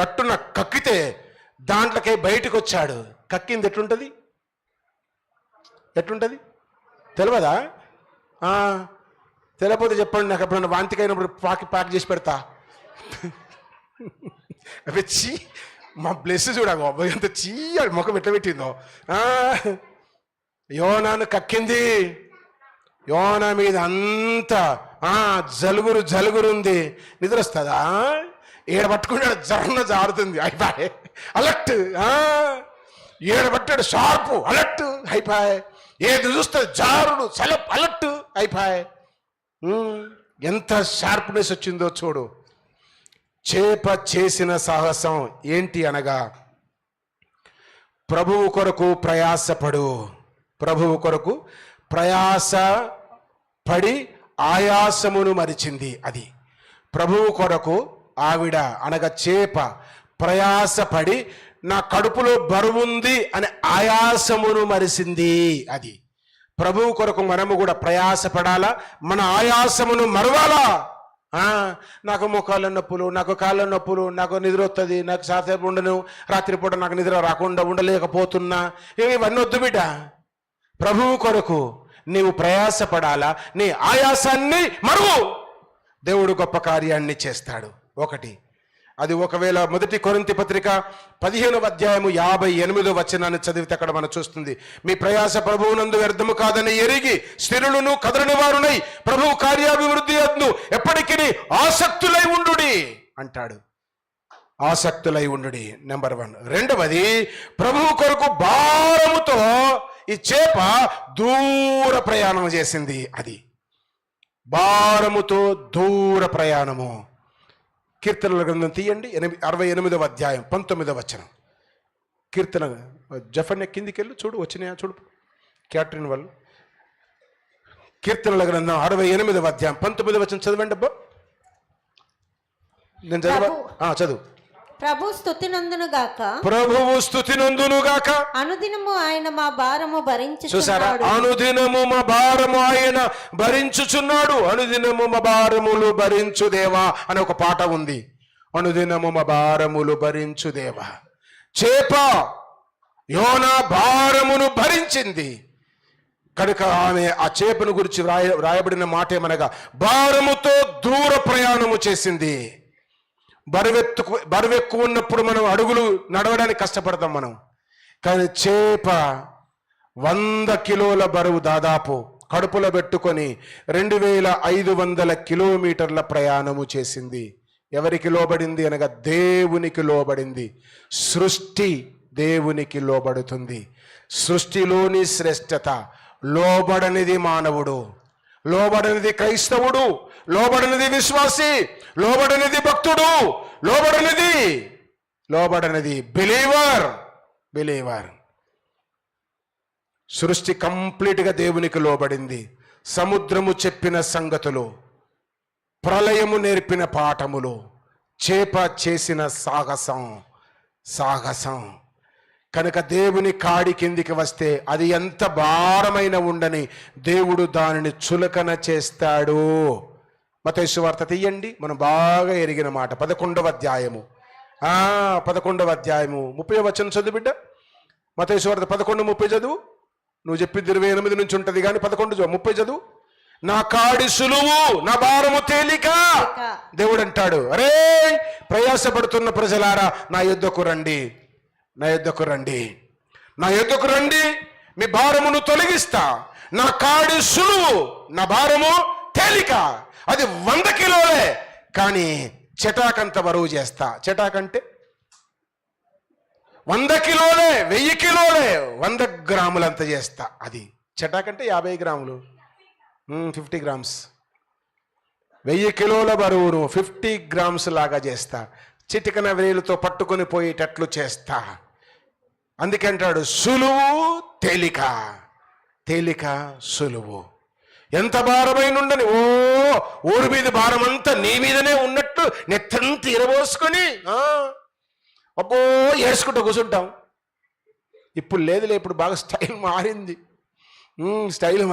గట్టున కక్కితే దాంట్లోకే బయటకు వచ్చాడు. కక్కింది ఎట్లుంటుంది తెలియదా? తెలియకపోతే చెప్పండి, నాకు ఎప్పుడన్నా వాంతికైనప్పుడు పాకి చేసి పెడతా. అవి చీ, మా బ్లెస్ చూడగా అబ్బాయి అంత చీ ముఖం ఎట్లా పెట్టిందో. యోనాను కక్కింది. యోనా మీద అంతా జలుగురుంది. నిద్ర వస్తుందా? ఏడ పట్టుకుంటాడు, జర్న జారుతుంది. అయిపోయి అలర్ట్. ఏడ పట్టాడు షార్పు, అలర్ట్ అయిపోయి. ఏది చూస్తుంది జారుడు, సెలప్, అలర్ట్ అయిపోయి. ఎంత షార్ప్నెస్ వచ్చిందో చూడు. చేప చేసిన సాహసం ఏంటి అనగా, ప్రభువు కొరకు ప్రయాసపడు. ప్రభువు కొరకు ప్రయాస పడి ఆయాసమును మరిచింది. అది ప్రభువు కొరకు ఆవిడ అనగా చేప ప్రయాసపడి నా కడుపులో బరువుంది అని ఆయాసమును మరిసింది. అది ప్రభువు కొరకు మనము కూడా ప్రయాసపడాలా, మన ఆయాసమును మరవాలా. నాకు మోకాళ్ళ నొప్పులు, నాకు కాళ్ళ నొప్పులు, నాకు నిద్ర వస్తుంది, నాకు సాసేపు ఉండను, రాత్రిపూట నాకు నిద్ర రాకుండా ఉండలేకపోతున్నా, ఇవన్నీ వద్దు బిడ్డ. ప్రభువు కొరకు నీవు ప్రయాసపడాలా, నీ ఆయాసాన్ని మరువు, దేవుడు గొప్ప కార్యాన్ని చేస్తాడు. ఒకటి అది. ఒకవేళ 1 కొరింథీ పత్రిక 15వ అధ్యాయము 58వ వచనాన్ని చదివితే అక్కడ మనం చూస్తుంది, మీ ప్రయాస ప్రభువునందు వ్యర్థము కాదని ఎరిగి స్థిరులను కదలని వారునై ప్రభువు కార్యాభివృద్ధి యందు ఎప్పటికీ ఆసక్తులై ఉండుడి అంటాడు. ఆసక్తులై ఉండుడి నెంబర్ 1. రెండవది, ప్రభువు కొరకు భారముతో ఈ చేప దూర ప్రయాణం చేసింది. అది భారముతో దూర ప్రయాణము. కీర్తనల గ్రంథం తీయండి, 68వ అధ్యాయం 19వ వచనం. కీర్తన జఫన్య కిందికి వెళ్ళు, చూడు వచ్చినాయా చూడు క్యాటరిన్ వాళ్ళు. కీర్తనల గ్రంథం 68వ అధ్యాయం 19వ వచనం చదవండి అబ్బా. నేను చదువు. ప్రభు స్తుతి నందును గాక, ప్రభువు స్తుతి నందును గాక. అనుదినము ఆయన మా భారము చూసారా? భరించుచున్నాడు. అనుదినము మా భారము ఆయన భరించుచున్నాడు. అనుదినము మా భారములు భరించు దేవా అని ఒక పాట ఉంది. అనుదినము మా భారములు భరించు దేవా. చేప యోనా భారమును భరించింది కనుక ఆమె ఆ చేపను గురించి రాయబడిన మాట ఏమనగా, భారముతో దూర ప్రయాణము చేసింది. బరువెక్కువ ఉన్నప్పుడు మనం అడుగులు నడవడానికి కష్టపడతాం మనం, కానీ చేప 100 కిలోల బరువు దాదాపు కడుపులో పెట్టుకొని 2500 కిలోమీటర్ల ప్రయాణము చేసింది. ఎవరికి లోబడింది అనగా దేవునికి లోబడింది. సృష్టి దేవునికి లోబడుతుంది. సృష్టిలోని శ్రేష్టత. లోబడనిది మానవుడు, లోబడనిది క్రైస్తవుడు, లోబడనిది విశ్వాసి, లోబడనిది భక్తుడు, లోబడనిది బిలీవర్. సృష్టి కంప్లీట్గా దేవునికి లోబడింది. సముద్రము చెప్పిన సంగతులు, ప్రళయము నేర్పిన పాఠములు, చేప చేసిన సాహసం కనుక దేవుని కాడి కిందికి వస్తే అది ఎంత భారమైన ఉండని దేవుడు దానిని చులకన చేస్తాడు. మత్తయి సువార్త తీయండి, మనం బాగా ఎరిగిన మాట. 11వ అధ్యాయము 30వ వచనం చదువు బిడ్డ. మత్తయి సువార్త 11:30 చదువు. నువ్వు చెప్పింది 28 నుంచి ఉంటుంది కానీ 11:30 చదువు. నా కాడి సులువు, నా భారము తేలిక. దేవుడు అంటాడు, అరే ప్రయాసపడుతున్న ప్రజలారా నా యొద్దకు రండి, మీ భారమును తొలగిస్తా. నా కాడి సులువు, నా భారము తేలిక. అది 100 కిలోలే కానీ చెటాకంత బరువు చేస్తా. చెటాకంటే 100 కిలోలే, 1000 కిలోలే, 100 గ్రాములంత చేస్తా. అది చెటాకంటే 50 గ్రాములు, 50 గ్రామ్స్. 1000 కిలోల బరువును 50 గ్రామ్స్ లాగా చేస్తా. చిటికన వేలుతో పట్టుకొని పోయేటట్లు చేస్తా. అందుకే అంటాడు సులువు తేలిక సులువు. ఎంత భారమైన ఉండని, ఊరి మీద భారం అంతా నీ మీదనే ఉన్నట్టు నెత్తంతా ఇరబోసుకొని అబ్బో ఏడ్చుకుంటూ కూర్చుంటాం. ఇప్పుడు లేదులే, ఇప్పుడు బాగా స్టైల్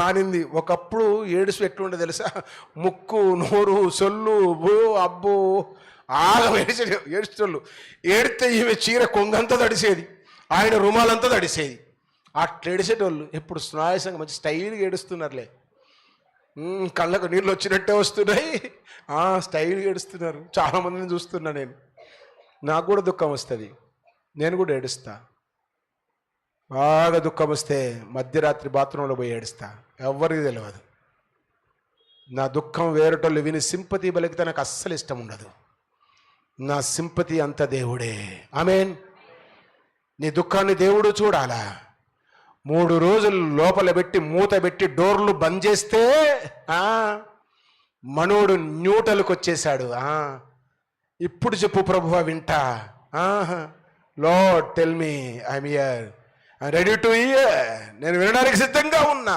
మారింది. ఒకప్పుడు ఏడుసు ఎట్లుండే తెలుసా? ముక్కు, నోరు, సొల్లు, అబ్బో ఆగం ఏడ్చేటోళ్ళు. ఏడితే ఈమె చీర కొంగంతా తడిసేది, ఆయన రుమాలంతా తడిసేది. అట్లా ఏడిసేటోళ్ళు ఇప్పుడు స్నాయసంగా మంచి స్టైల్గా ఏడుస్తున్నారులే. కళ్ళకు నీళ్ళు వచ్చినట్టే వస్తున్నాయి, స్టైల్గా ఏడుస్తున్నారు. చాలామందిని చూస్తున్నా నేను. నాకు కూడా దుఃఖం వస్తుంది, నేను కూడా ఏడుస్తా. బాగా దుఃఖం వస్తే మధ్యరాత్రి బాత్రూంలో పోయి ఏడుస్తా. ఎవరికి తెలియదు. నా దుఃఖం వేరేటోళ్ళు విని సింపతి బలికితే నాకు అస్సలు ఇష్టం ఉండదు. నా సింపతి అంత దేవుడే. ఆమేన్. నీ దుఃఖాన్ని దేవుడు చూడాలా? 3 రోజులు లోపల పెట్టి మూత పెట్టి డోర్లు బంద్ చేస్తే మనోడు న్యూటల్కి వచ్చేసాడు. ఇప్పుడు చెప్పు ప్రభువా వింటా. Lord tell me I'm here, ready to hear. నేను వినడానికి సిద్ధంగా ఉన్నా.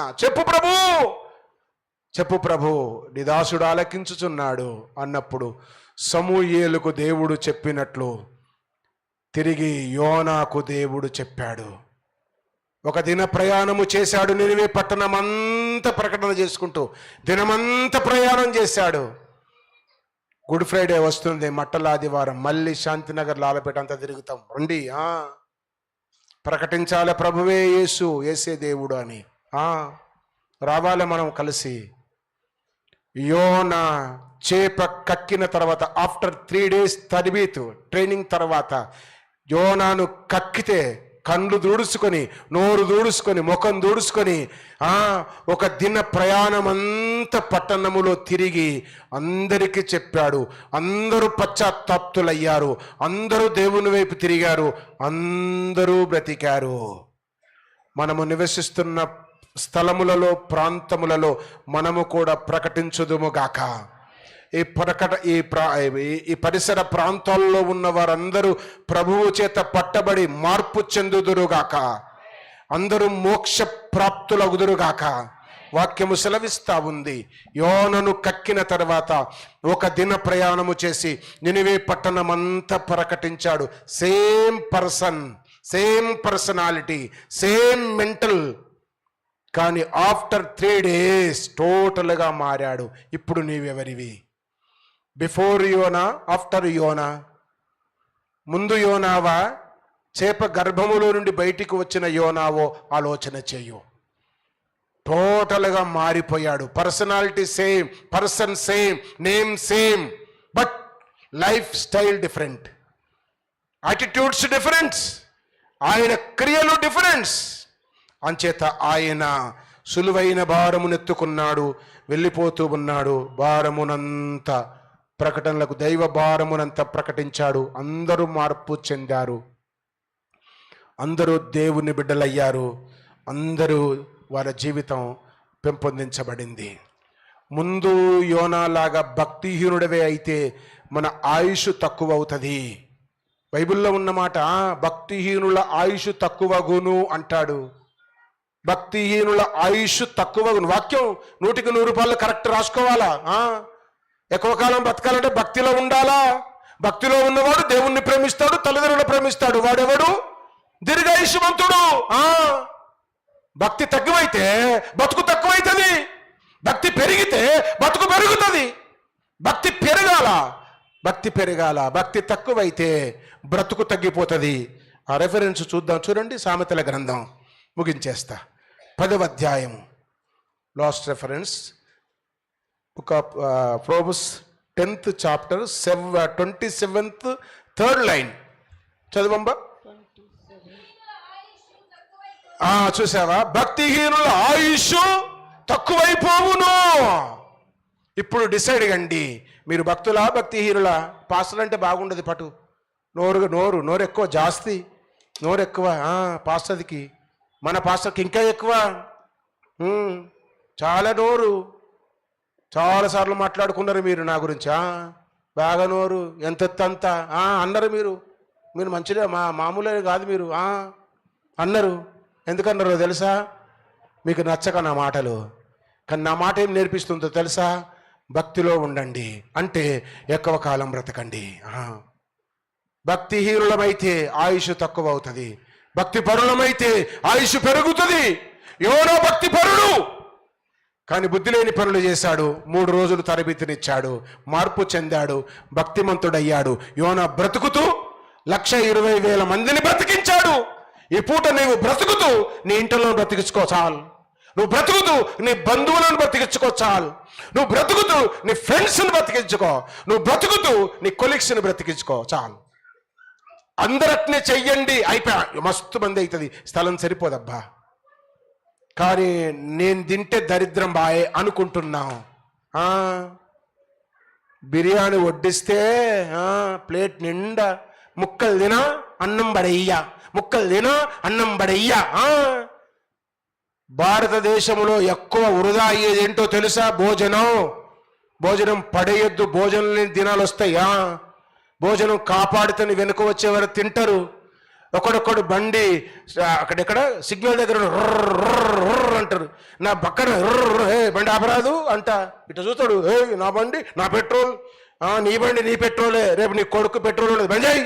చెప్పు ప్రభు, నీ దాసుడు ఆలకించుచున్నాడు అన్నప్పుడు సమూయేలుకు దేవుడు చెప్పినట్లు తిరిగి యోనాకు దేవుడు చెప్పాడు. ఒక దిన ప్రయాణము చేశాడు. నినివే పట్టణం అంతా ప్రకటన చేసుకుంటూ దినమంతా ప్రయాణం చేశాడు. గుడ్ ఫ్రైడే వస్తుంది, మట్టల ఆదివారం, మళ్ళీ శాంతినగర్, లాలపేట అంతా తిరుగుతాం. రండి, ప్రకటించాలి ప్రభువే యేసే దేవుడు అని. రావాలి మనం కలిసి. యోనా చేప కక్కిన తర్వాత ఆఫ్టర్ 3 days తరబీతు ట్రైనింగ్ తర్వాత యోనాను కక్కితే కండ్లు దూడుచుకొని, నోరు దూడుచుకొని, ముఖం దూడుచుకొని ఒక దిన ప్రయాణం అంతా పట్టణములో తిరిగి అందరికీ చెప్పాడు. అందరూ పశ్చాత్తాప్తులయ్యారు, అందరూ దేవుని వైపు తిరిగారు, అందరూ బ్రతికారు. మనము నివసిస్తున్న స్థలములలో, ప్రాంతములలో మనము కూడా ప్రకటించుదుముగాక. ఈ పరిసర ప్రాంతాల్లో ఉన్న వారందరూ ప్రభువు చేత పట్టబడి మార్పు చెందుదురుగాక. అందరూ మోక్ష ప్రాప్తులగుదురుగాక. వాక్యము సెలవిస్తా ఉంది. యోనను కక్కిన తర్వాత ఒక దిన ప్రయాణము చేసి నినివే పట్టణమంతా ప్రకటించాడు. Same person, same personality, same mental. కానీ ఆఫ్టర్ 3 days టోటల్గా మారాడు. ఇప్పుడు నీవెవరివి? బిఫోర్ యోనా, ఆఫ్టర్ యోనా? ముందు యోనావా, చేప గర్భములో నుండి బయటికి వచ్చిన యోనావో ఆలోచన చేయు. టోటల్గా మారిపోయాడు. Personality same, person same, name same, but life style different, attitudes difference, ఆయన క్రియలు డిఫరెన్స్. అంచేత ఆయన సులువైన భారమునెత్తుకున్నాడు, వెళ్ళిపోతూ ఉన్నాడు. భారమునంతా ప్రకటనలకు, దైవ భారమునంతా ప్రకటించాడు. అందరూ మార్పు చెందారు, అందరూ దేవుని బిడ్డలయ్యారు, అందరూ వారి జీవితం పెంపొందించబడింది. ముందు యోనాలాగా భక్తిహీనుడవే అయితే మన ఆయుష్ తక్కువ అవుతుంది. బైబిల్లో ఉన్నమాట, భక్తిహీనుల ఆయుష్ తక్కువగును అంటాడు. భక్తిహీనుల ఆయుష్ తక్కువగును. వాక్యం 100కి 100 కరెక్ట్ రాసుకోవాలా? ఎక్కువ కాలం బతకాలంటే భక్తిలో ఉండాలా? భక్తిలో ఉన్నవాడు దేవుణ్ణి ప్రేమిస్తాడు, తల్లిదండ్రులు ప్రేమిస్తాడు. వాడెవడు? దీర్ఘాయుష్మంతుడు. భక్తి తక్కువైతే బతుకు తక్కువైతుంది, భక్తి పెరిగితే బతుకు పెరుగుతుంది. భక్తి పెరగాల, భక్తి పెరగాల. భక్తి తక్కువైతే బ్రతుకు తగ్గిపోతుంది. ఆ రెఫరెన్స్ చూద్దాం, చూడండి. సామెతల గ్రంథం ముగించేస్తా. 10వ అధ్యాయము, last reference, book of Proverbs 10th chapter 27th 3rd line చదవంబా. చూసావా? భక్తిహీనుల ఆయుష్ తక్కువైపోవును. ఇప్పుడు డిసైడ్ కండి, మీరు భక్తులా భక్తిహీనులా? పాస్టర్ అంటే బాగుండదు, పటు నోరు ఎక్కువ, జాస్తి నోరు ఎక్కువ పాస్టర్కి. మన పాస్టర్కి ఇంకా ఎక్కువ, చాలా నోరు. చాలాసార్లు మాట్లాడుకున్నారు మీరు నా గురించి, బాగా నోరు, ఎంతంత అన్నారు. మీరు మంచిగా, మామూలే కాదు మీరు అన్నారు. ఎందుకన్నారో తెలుసా? మీకు నచ్చక నా మాటలు. కానీ నా మాట ఏం నేర్పిస్తుందో తెలుసా? భక్తిలో ఉండండి అంటే ఎక్కువ కాలం బ్రతకండి. భక్తిహీనులమైతే ఆయుష్ తక్కువ అవుతుంది, భక్తి పరులమైతే ఆయుష్ పెరుగుతుంది. యోనా భక్తి పరుడు, కానీ బుద్ధి లేని పనులు చేశాడు. 3 రోజులు తరబితినిచ్చాడు, మార్పు చెందాడు, భక్తిమంతుడయ్యాడు. యోనా బ్రతుకుతూ 1,20,000 మందిని బ్రతికించాడు. ఈ పూట నీవు బ్రతుకుతూ నీ ఇంట్లో బ్రతికించుకో చాలు. నువ్వు బ్రతుకుతూ నీ బంధువులను బ్రతికించుకో చాలు. నువ్వు బ్రతుకుతూ నీ ఫ్రెండ్స్ని బ్రతికించుకో. నువ్వు బ్రతుకుతూ నీ కొలీగ్స్ని బ్రతికించుకో చాలు. అందరట్నే చెయ్యండి, అయిపోయా, మస్తు మంది అవుతుంది, స్థలం సరిపోదబ్బా. కానీ నేను తింటే దరిద్రం బాయే అనుకుంటున్నాం. బిర్యానీ వడ్డిస్తే ప్లేట్ నిండా ముక్కలు తినా అన్నం పడయ్యా, ముక్కలు తినా అన్నం పడయ్యా. భారతదేశంలో ఎక్కువ వృధా అయ్యేది ఏంటో తెలుసా? భోజనం పడేయొద్దు, భోజనం దినాలు వస్తాయా? భోజనం కాపాడుతని వెనుక వచ్చేవారు తింటారు. ఒకడొక్కడు బండి అక్కడెక్కడ సిగ్నల్ దగ్గర అంటారు, నా పక్కన బండి ఆపరాదు అంట. ఇట్లా చూస్తాడు, నా బండి నా పెట్రోల్, నీ బండి నీ పెట్రోలే, రేపు నీ కొడుకు పెట్రోల్ ఉండదు, బంజాయి.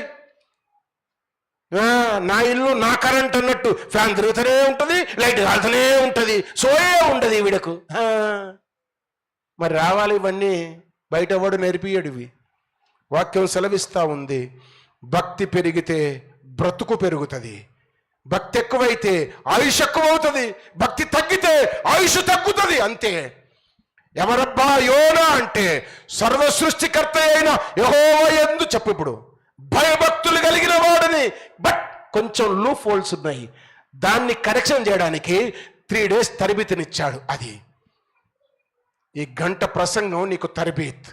నా ఇల్లు నా కరెంట్ అన్నట్టు ఫ్యాన్ తిరుగుతూనే ఉంటుంది, లైట్ కాలుతూనే ఉంటుంది, సోయే ఉండదు వీడకు. మరి రావాలి ఇవన్నీ, బయట వాడు నేర్పియడు ఇవి. వాక్యం సెలవిస్తూ ఉంది, భక్తి పెరిగితే బ్రతుకు పెరుగుతుంది, భక్తి ఎక్కువైతే ఆయుష్ ఎక్కువ అవుతుంది, భక్తి తగ్గితే ఆయుష్ తగ్గుతుంది. అంతే. ఎవరబ్బా యోనా అంటే సర్వ సృష్టికర్త అయిన యెహోవా యందు చెప్పు. ఇప్పుడు భయభక్తులు కలిగిన వాడిని, బట్ కొంచెం లూప్ హోల్స్ ఉన్నాయి, దాన్ని కరెక్షన్ చేయడానికి 3 days తరబితినిచ్చాడు. అది ఈ గంట ప్రసంగం నీకు తరబీత్.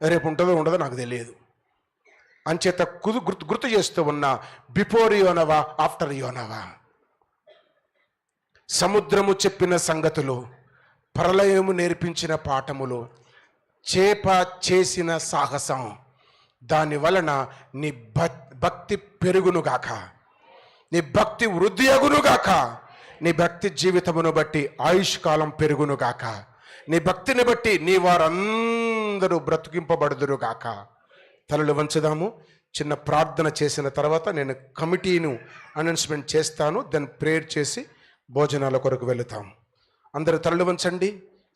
రేపు ఉంటుందో ఉండదో నాకు తెలియదు. అంచేత గుర్తు చేస్తూ ఉన్నా, బిఫోర్ యోనవా ఆఫ్టర్ యోనవా. సముద్రము చెప్పిన సంగతులు, ప్రళయము నేర్పించిన పాఠములు, చేప చేసిన సాహసం, దాని వలన నీ భక్తి పెరుగునుగాక, నీ భక్తి వృద్ధి అగునుగాక, నీ భక్తి జీవితమును బట్టి ఆయుష్ కాలం పెరుగును గాక. నీ భక్తిని బట్టి నీ వారందరూ బ్రతికింపబడుదురు గాక. తలలు వంచుదాము. చిన్న ప్రార్థన చేసిన తర్వాత నేను కమిటీను అనౌన్స్మెంట్ చేస్తాను. దెన్ ప్రేయర్ చేసి భోజనాల కొరకు వెళుతాం. అందరూ తలలు వంచండి,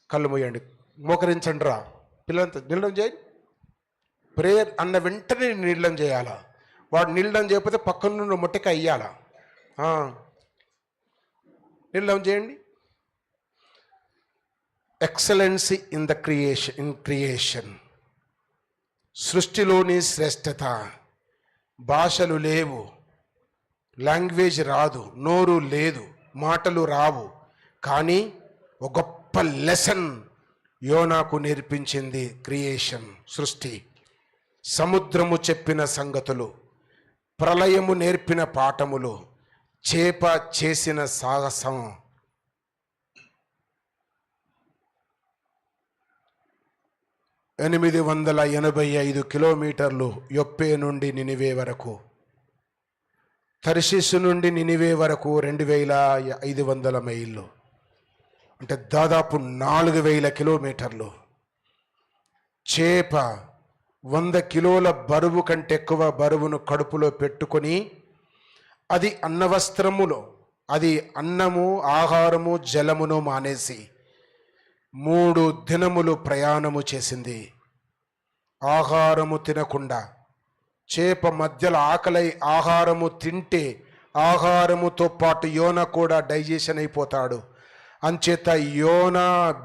కళ్ళు మూయండి, మోకరించండి. రా పిల్లలంతా నీళ్ళం చేయండి. ప్రేయర్ అన్న వెంటనే నీళ్ళం చేయాలా. వాడు నీళ్ళం చేయకపోతే పక్కన మొట్టక అయ్యాలా. నీళ్ళం చేయండి. Excellency in creation. సృష్టిలోని శ్రేష్టత. భాషలు లేవు, లాంగ్వేజ్ రాదు, నోరు లేదు, మాటలు రావు, కానీ ఒక గొప్ప లెసన్ యోనాకు నేర్పించింది క్రియేషన్, సృష్టి. సముద్రము చెప్పిన సంగతులు, ప్రళయము నేర్పిన పాఠములు, చేప చేసిన సాహసం. ఎనిమిది 885 కిలోమీటర్లు యొప్పే నుండి నినివే వరకు, తర్షీసు నుండి నినివే వరకు 2500 మైళ్ళు, అంటే దాదాపు 4000 కిలోమీటర్లు. చేప 100 కిలోల బరువు కంటే ఎక్కువ బరువును కడుపులో పెట్టుకొని అది అన్నవస్త్రములో, అది అన్నము, ఆహారము, జలమును మానేసి 3 దినములు ప్రయాణము చేసింది. ఆహారము తినకుండా. చేప మధ్యలో ఆకలై ఆహారము తింటే ఆహారముతో పాటు యోన కూడా డైజెషన్ అయిపోతాడు. అంచేత యోన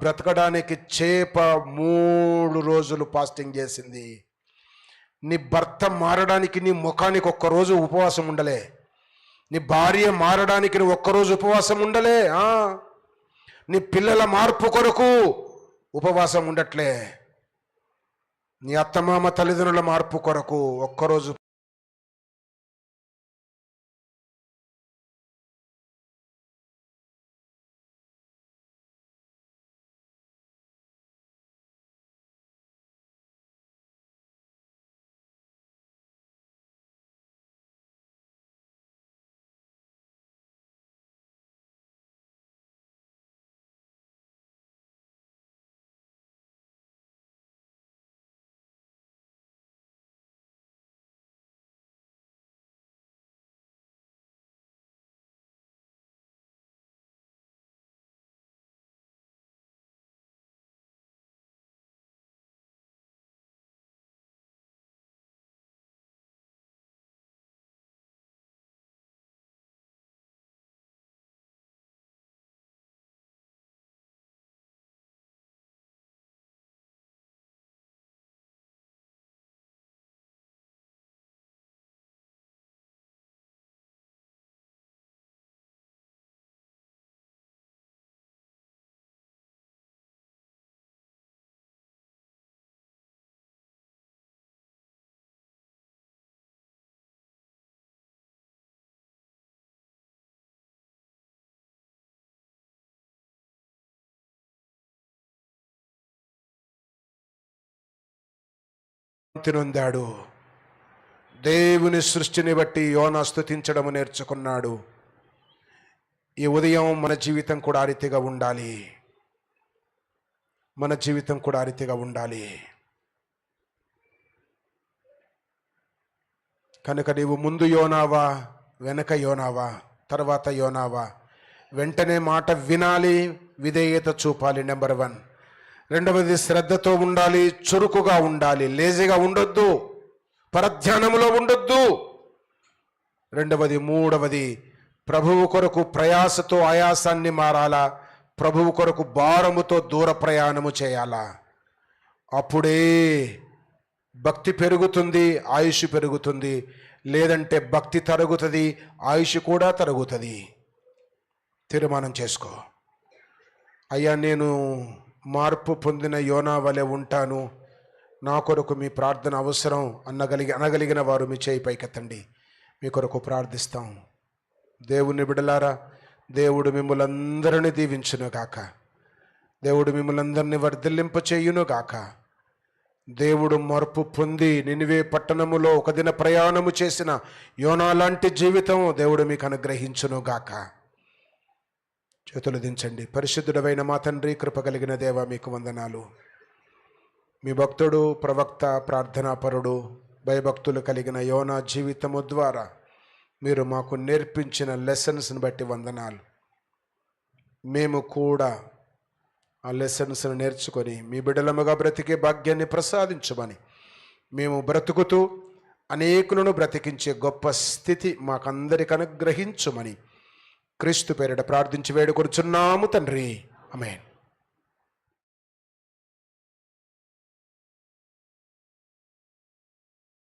బ్రతకడానికి చేప 3 రోజులు ఫాస్టింగ్ చేసింది. నీ భర్త మారడానికి నీ ముఖానికి ఒక్కరోజు ఉపవాసం ఉండలే. నీ భార్య మారడానికి నువ్వు ఒక్కరోజు ఉపవాసం ఉండలే. నీ పిల్లల మార్పు కొరకు ఉపవాసం ఉండట్లే. నీ అత్తమామ తల్లిదండ్రుల మార్పు కొరకు ఒక్కరోజు. నొందాడు. దేవుని సృష్టిని బట్టి యోనా స్తుతించడం నేర్చుకున్నాడు. ఈ ఉదయం మన జీవితం కూడా ఆ రీతిగా ఉండాలి. మన జీవితం కూడా ఆ రీతిగా ఉండాలి. కనుక నీవు ముందు యోనావా, వెనక యోనావా, తర్వాత యోనావా? వెంటనే మాట వినాలి, విధేయత చూపాలి. నెంబర్ 1. రెండవది శ్రద్ధతో ఉండాలి, చురుకుగా ఉండాలి, లేజీగా ఉండొద్దు, పరధ్యానములో ఉండొద్దు. మూడవది ప్రభువు కొరకు ప్రయాసతో ఆయాసాన్ని మారాలా, ప్రభువు కొరకు భారముతో దూర ప్రయాణము చేయాలా. అప్పుడే భక్తి పెరుగుతుంది, ఆయుష్ పెరుగుతుంది. లేదంటే భక్తి తరుగుతుంది, ఆయుష్ కూడా తరుగుతుంది. తీర్మానం చేసుకో. అయ్యా, నేను మార్పు పొందిన యోనా వలె ఉంటాను, నా కొరకు మీ ప్రార్థన అవసరం అనగలిగిన వారు మీ చేయి పైకెత్తండి. మీ కొరకు ప్రార్థిస్తాం. దేవుని బిడ్డలారా, దేవుడు మిమ్మల్ని అందరినీ దీవించును గాక. దేవుడు మిమ్మల్ని అందరినీ వర్ధిల్లింప చేయును గాక. దేవుడు మార్పు పొంది నినివే పట్టణములో ఒక దిన ప్రయాణము చేసిన యోనా లాంటి జీవితం దేవుడు మీకు అనుగ్రహించును గాక. చేతులు దించండి. పరిశుద్ధుడమైన మా తండ్రి, కృప కలిగిన దేవ, మీకు వందనాలు. మీ భక్తుడు, ప్రవక్త, ప్రార్థనాపరుడు, భయభక్తులు కలిగిన యోనా జీవితము ద్వారా మీరు మాకు నేర్పించిన లెసన్స్ని బట్టి వందనాలు. మేము కూడా ఆ లెసన్స్ను నేర్చుకొని మీ బిడ్డలముగా బ్రతికే భాగ్యాన్ని ప్రసాదించమని, మేము బ్రతుకుతూ అనేకులను బ్రతికించే గొప్ప స్థితి మాకందరికి అనుగ్రహించుమని క్రీస్తు పేరిట ప్రార్థించి వేడుకొనుచున్నాము తండ్రి. ఆమేన్.